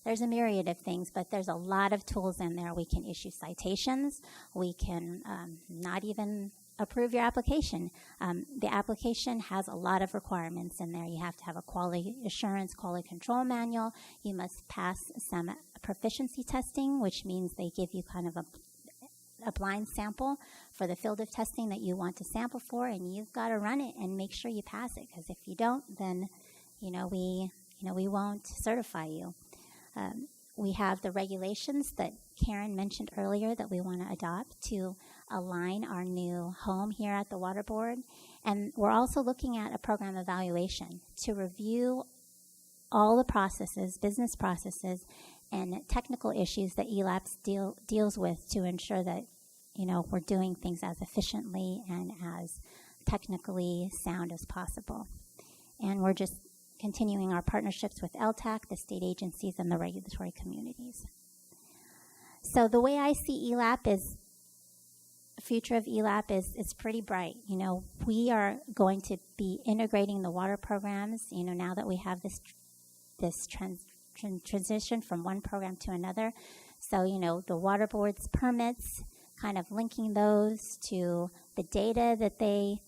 there's a myriad of things, but there's a lot of tools in there. We can issue citations. We can not even approve your application. The application has a lot of requirements in there. You have to have a quality assurance, quality control manual. You must pass some proficiency testing, which means they give you kind of a blind sample for the field of testing that you want to sample for, and you've got to run it and make sure you pass it, because if you don't, then we won't certify you. We have the regulations that Karen mentioned earlier that we want to adopt to align our new home here at the Water Board. And we're also looking at a program evaluation to review all the processes, business processes, and technical issues that ELAP deals with to ensure that, we're doing things as efficiently and as technically sound as possible. And we're just continuing our partnerships with LTAC, the state agencies, and the regulatory communities. So the way I see the future of ELAP is pretty bright. We are going to be integrating the water programs, now that we have this transition from one program to another. So, the water board's permits, kind of linking those to the data that they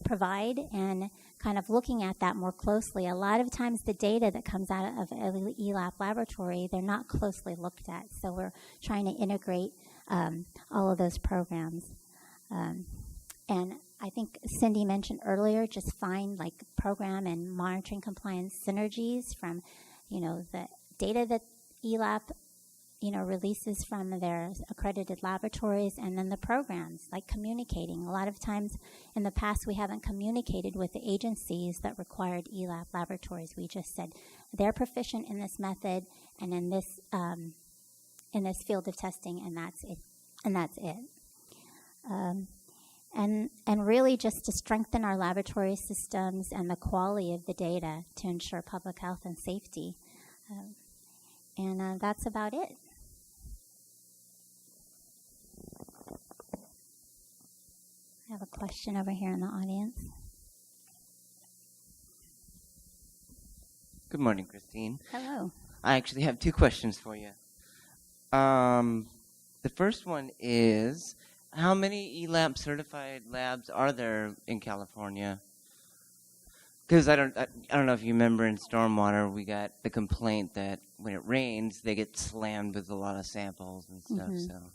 provide, and kind of looking at that more closely. A lot of times the data that comes out of an ELAP laboratory, they're not closely looked at. So we're trying to integrate all of those programs. And I think Cindy mentioned earlier, just find like program and monitoring compliance synergies from, the data that ELAP, releases from their accredited laboratories, and then the programs, like communicating. A lot of times in the past, we haven't communicated with the agencies that required ELAP laboratories. We just said they're proficient in this method and in this field of testing, and that's it. And really just to strengthen our laboratory systems and the quality of the data to ensure public health and safety. And that's about it. I have a question over here in the audience. Good morning, Christine. Hello. I actually have two questions for you. The first one is, how many ELAP certified labs are there in California? Because I don't know if you remember in stormwater, we got the complaint that when it rains, they get slammed with a lot of samples and stuff. Mm-hmm. So.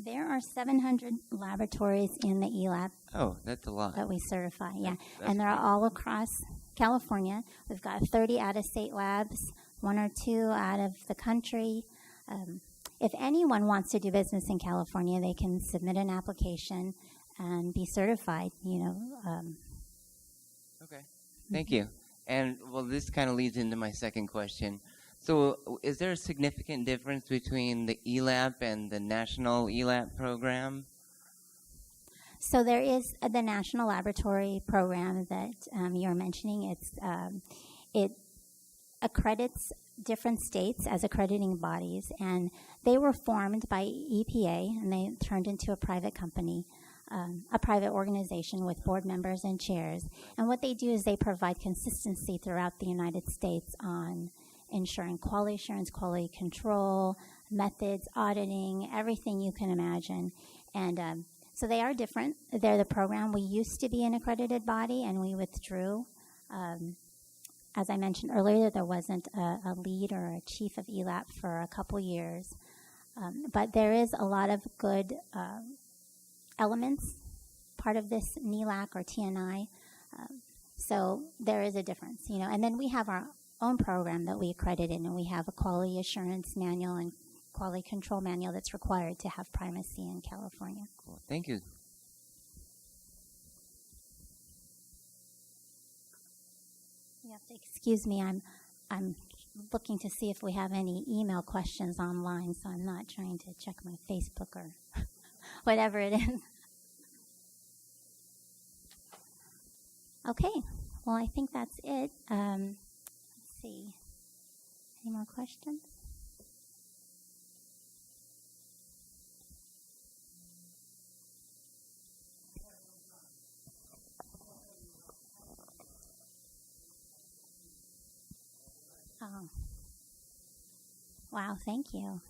There are 700 laboratories in the ELAP Oh, that's a lot. that we certify, yeah. That's And they're great. all across California. We've got 30 out-of-state labs, 1 or 2 out of the country. If anyone wants to do business in California, they can submit an application and be certified, Okay, thank you. And, well, this kind of leads into my second question. So is there a significant difference between the ELAP and the national ELAP program? So there is the National Laboratory Program that you're mentioning. It accredits different states as accrediting bodies, and they were formed by EPA, and they turned into a private company, a private organization with board members and chairs. And what they do is they provide consistency throughout the United States on ensuring quality assurance, quality control, methods, auditing, everything you can imagine. And so they are different. They're the program. We used to be an accredited body, and we withdrew. As I mentioned earlier, there wasn't a lead or a chief of ELAP for a couple years. But there is a lot of good elements, part of this NELAC or TNI. So there is a difference, And then we have our own program that we accredited, and we have a quality assurance manual and quality control manual that's required to have primacy in California. Cool. Thank you. You have to excuse me. I'm looking to see if we have any email questions online, so I'm not trying to check my Facebook or whatever it is. Okay. Well, I think that's it. Let's see. Any more questions? Oh. Wow, thank you.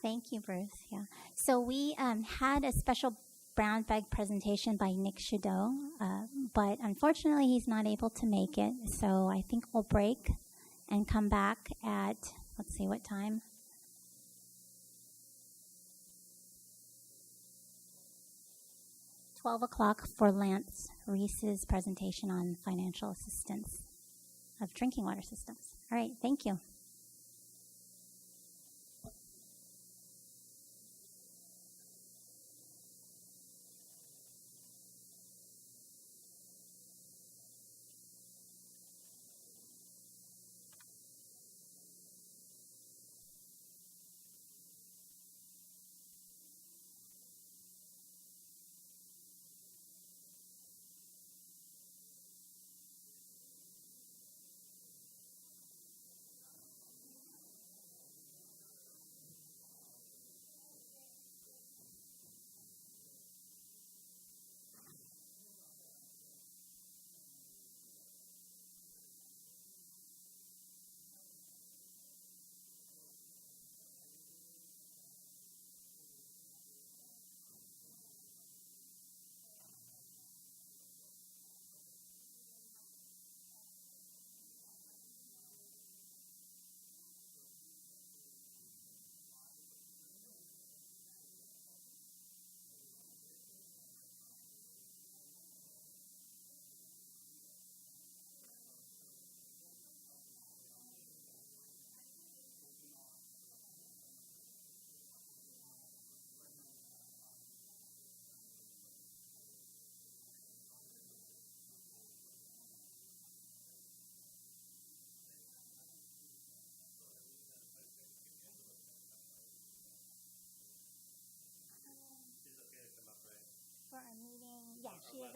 Thank you, Bruce. Yeah. So we had a special brown bag presentation by Nick Shadow, but unfortunately he's not able to make it. So I think we'll break and come back at, let's see, what time? $12 for Lance Reese's presentation on financial assistance of drinking water systems. All right, thank you.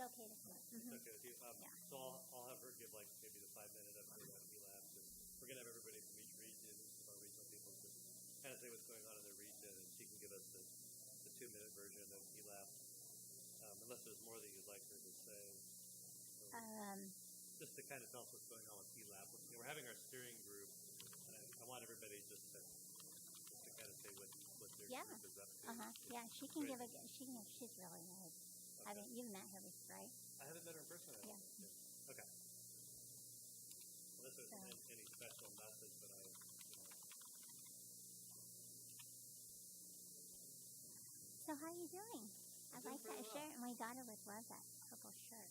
okay to come up? It's okay with you. Yeah. So I'll have her give like maybe the 5-minute update on ELAPS. And we're going to have everybody from each region, our regional people, just kind of say what's going on in their region, and she can give us the 2-minute version of ELAPS, unless there's more that you'd like her to say. So just to kind of tell us what's going on with ELAPS. We're having our steering group, and I want everybody just to kind of say what their group is up to. Yeah, she can give she's really nice. Okay. You've met her before, right? I haven't met her in person. Yeah. Okay. Unless there's any special message that I, So how are you doing? I I'm doing like that pretty shirt. My daughter would love that purple shirt.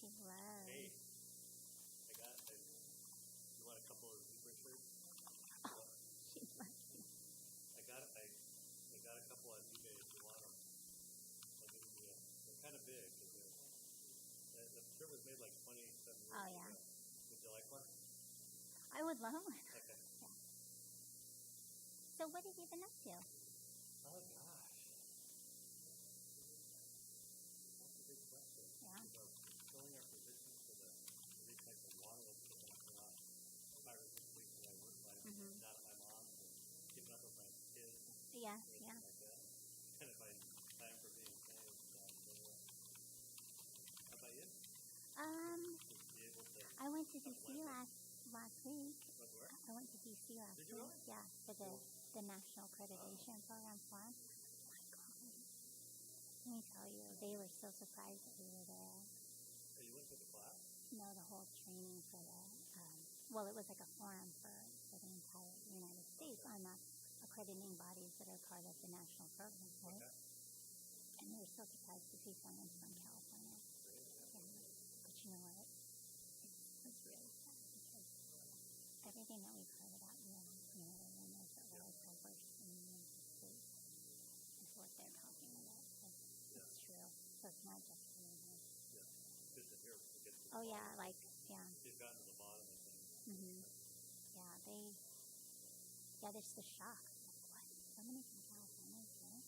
She loves. Hey, you want a couple of zebra shirts? Oh, she's lucky. I got a couple on eBay if you want them. They're kind of big. The shirt was made like 27 years ago. Oh, yeah. Would you like one? I would love one. Okay. Yeah. So what have you been up to? Oh, gosh. That's a big question. Yeah. Filling our positions for the recycled water that's going on 5 or 6 weeks that I work by. Not at my mom's and keeping up with my kids. Yeah, Like that. Kind of find time for being saved. How about you? I went to DC last week. Where? I went to DC last Did week. you really? Yeah, for the National Accreditation Program Forum. Oh my God. Let me tell you, they were so surprised that we were there. Oh, you went to the class? No, the whole training for the, well, it was like a forum for the entire United States on the accrediting bodies that are part of the national program, right? Okay. And they were so surprised to see someone from California. Yeah. But you know what? It was really sad because everything that we've heard about the rumors that were published in the United States is what they're talking about. It's true. So it's not just for me. Yeah. Good to hear. Oh, yeah, like, yeah. You've gotten to the bottom of things. Yeah, there's the shock. Like, what? Somebody from California, right?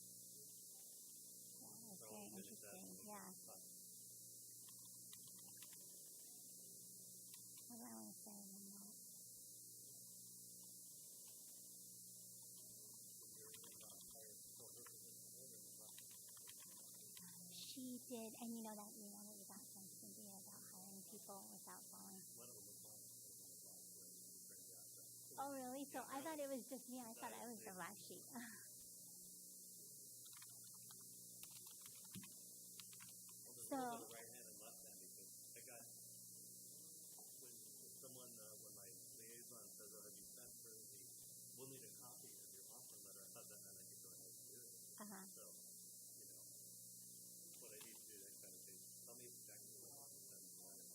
Yeah, it's very interesting. Yeah. What do I want to say in that? She did, and you know that email that we got from Cindy about hiring people without following. Oh, really? So I thought it was just me. I thought I was the black sheep. So. The right hand and left hand, because I got when my liaison says, "Oh, have you sent for we'll need a copy of your offer letter," I thought that meant I could go ahead and do it. So, what I need to do next time is tell me exactly what I want to send for it.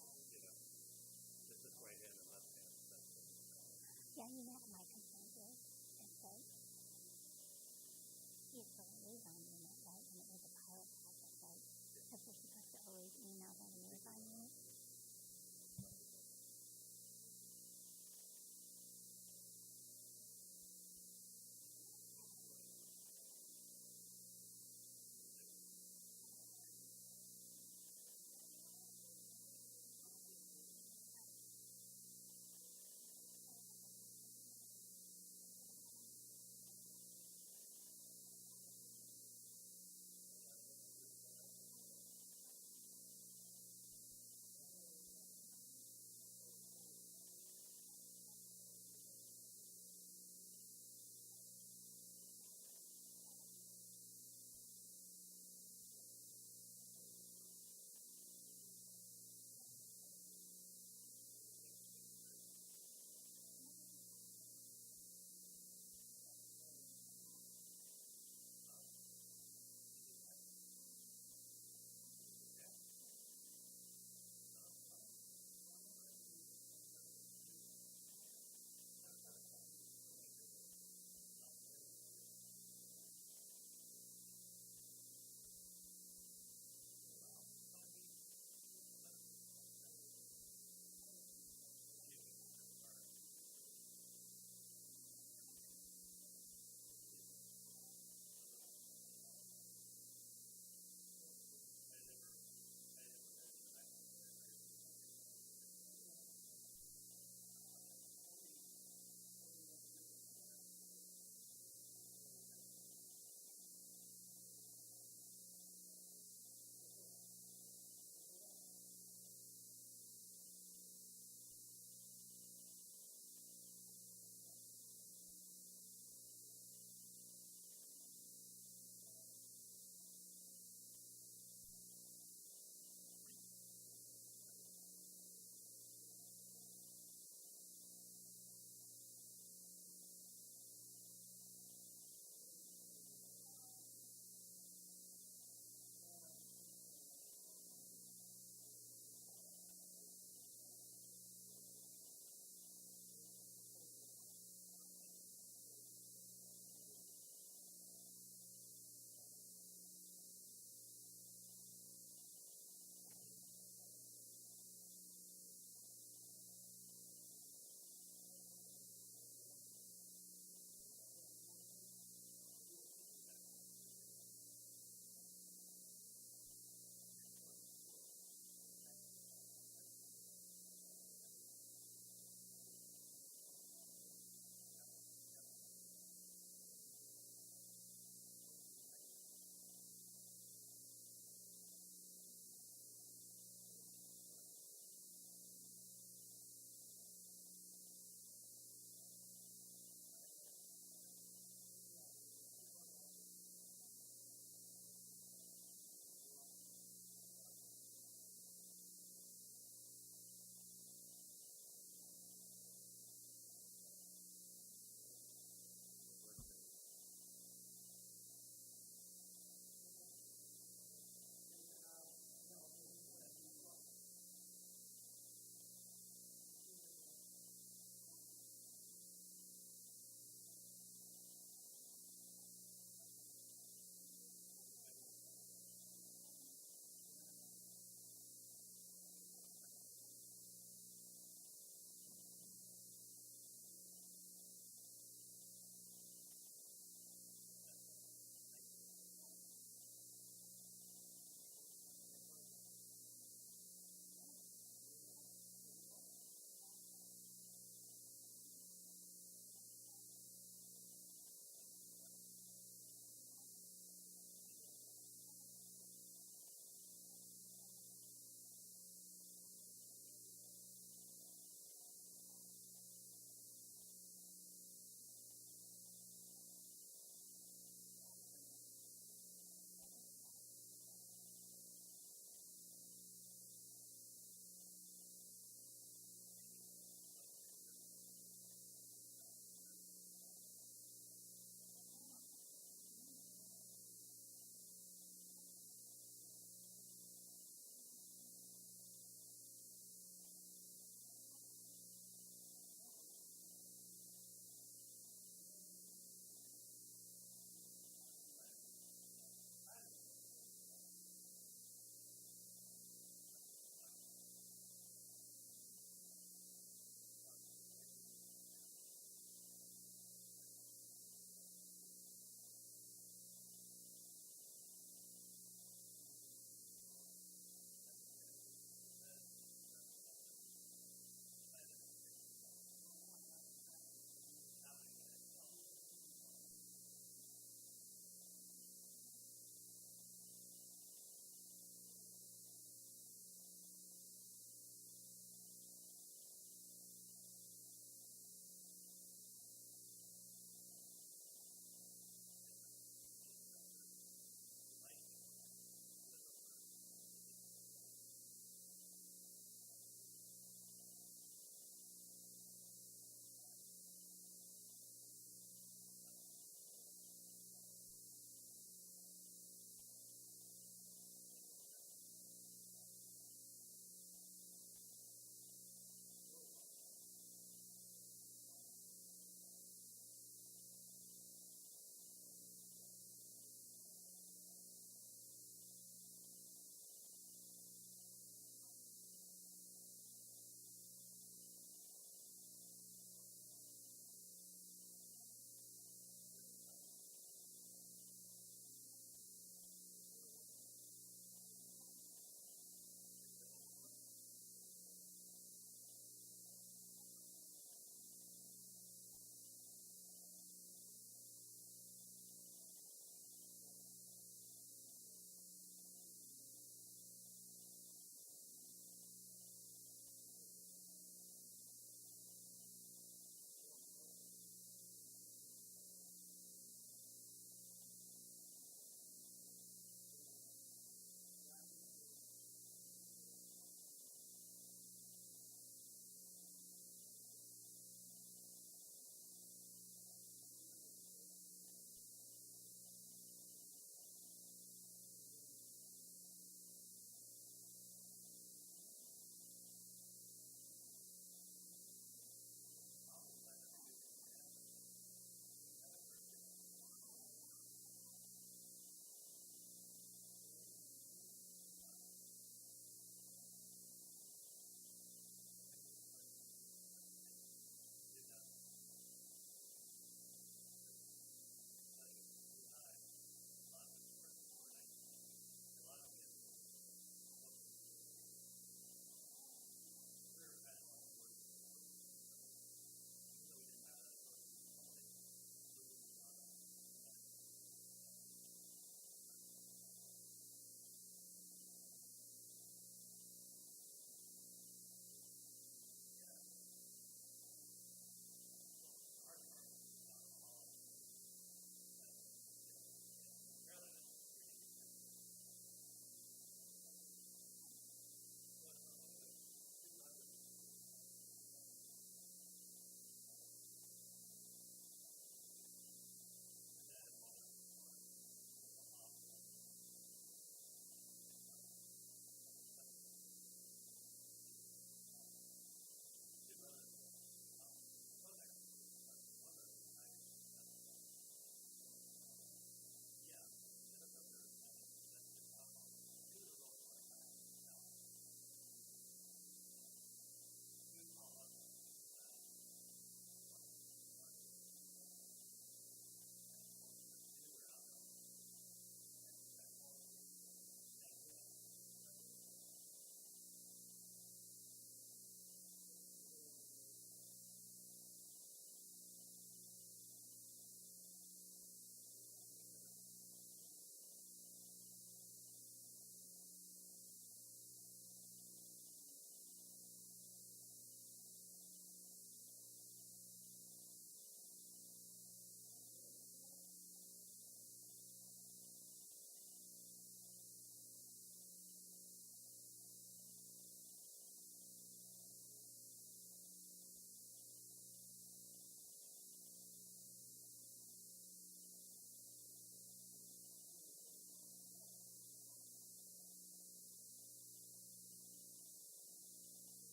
Just this right hand and left hand. Yeah, you know what my complaint is that it's a liaison unit, right? And it was a pilot project, right? Because we're supposed to always email the liaison unit.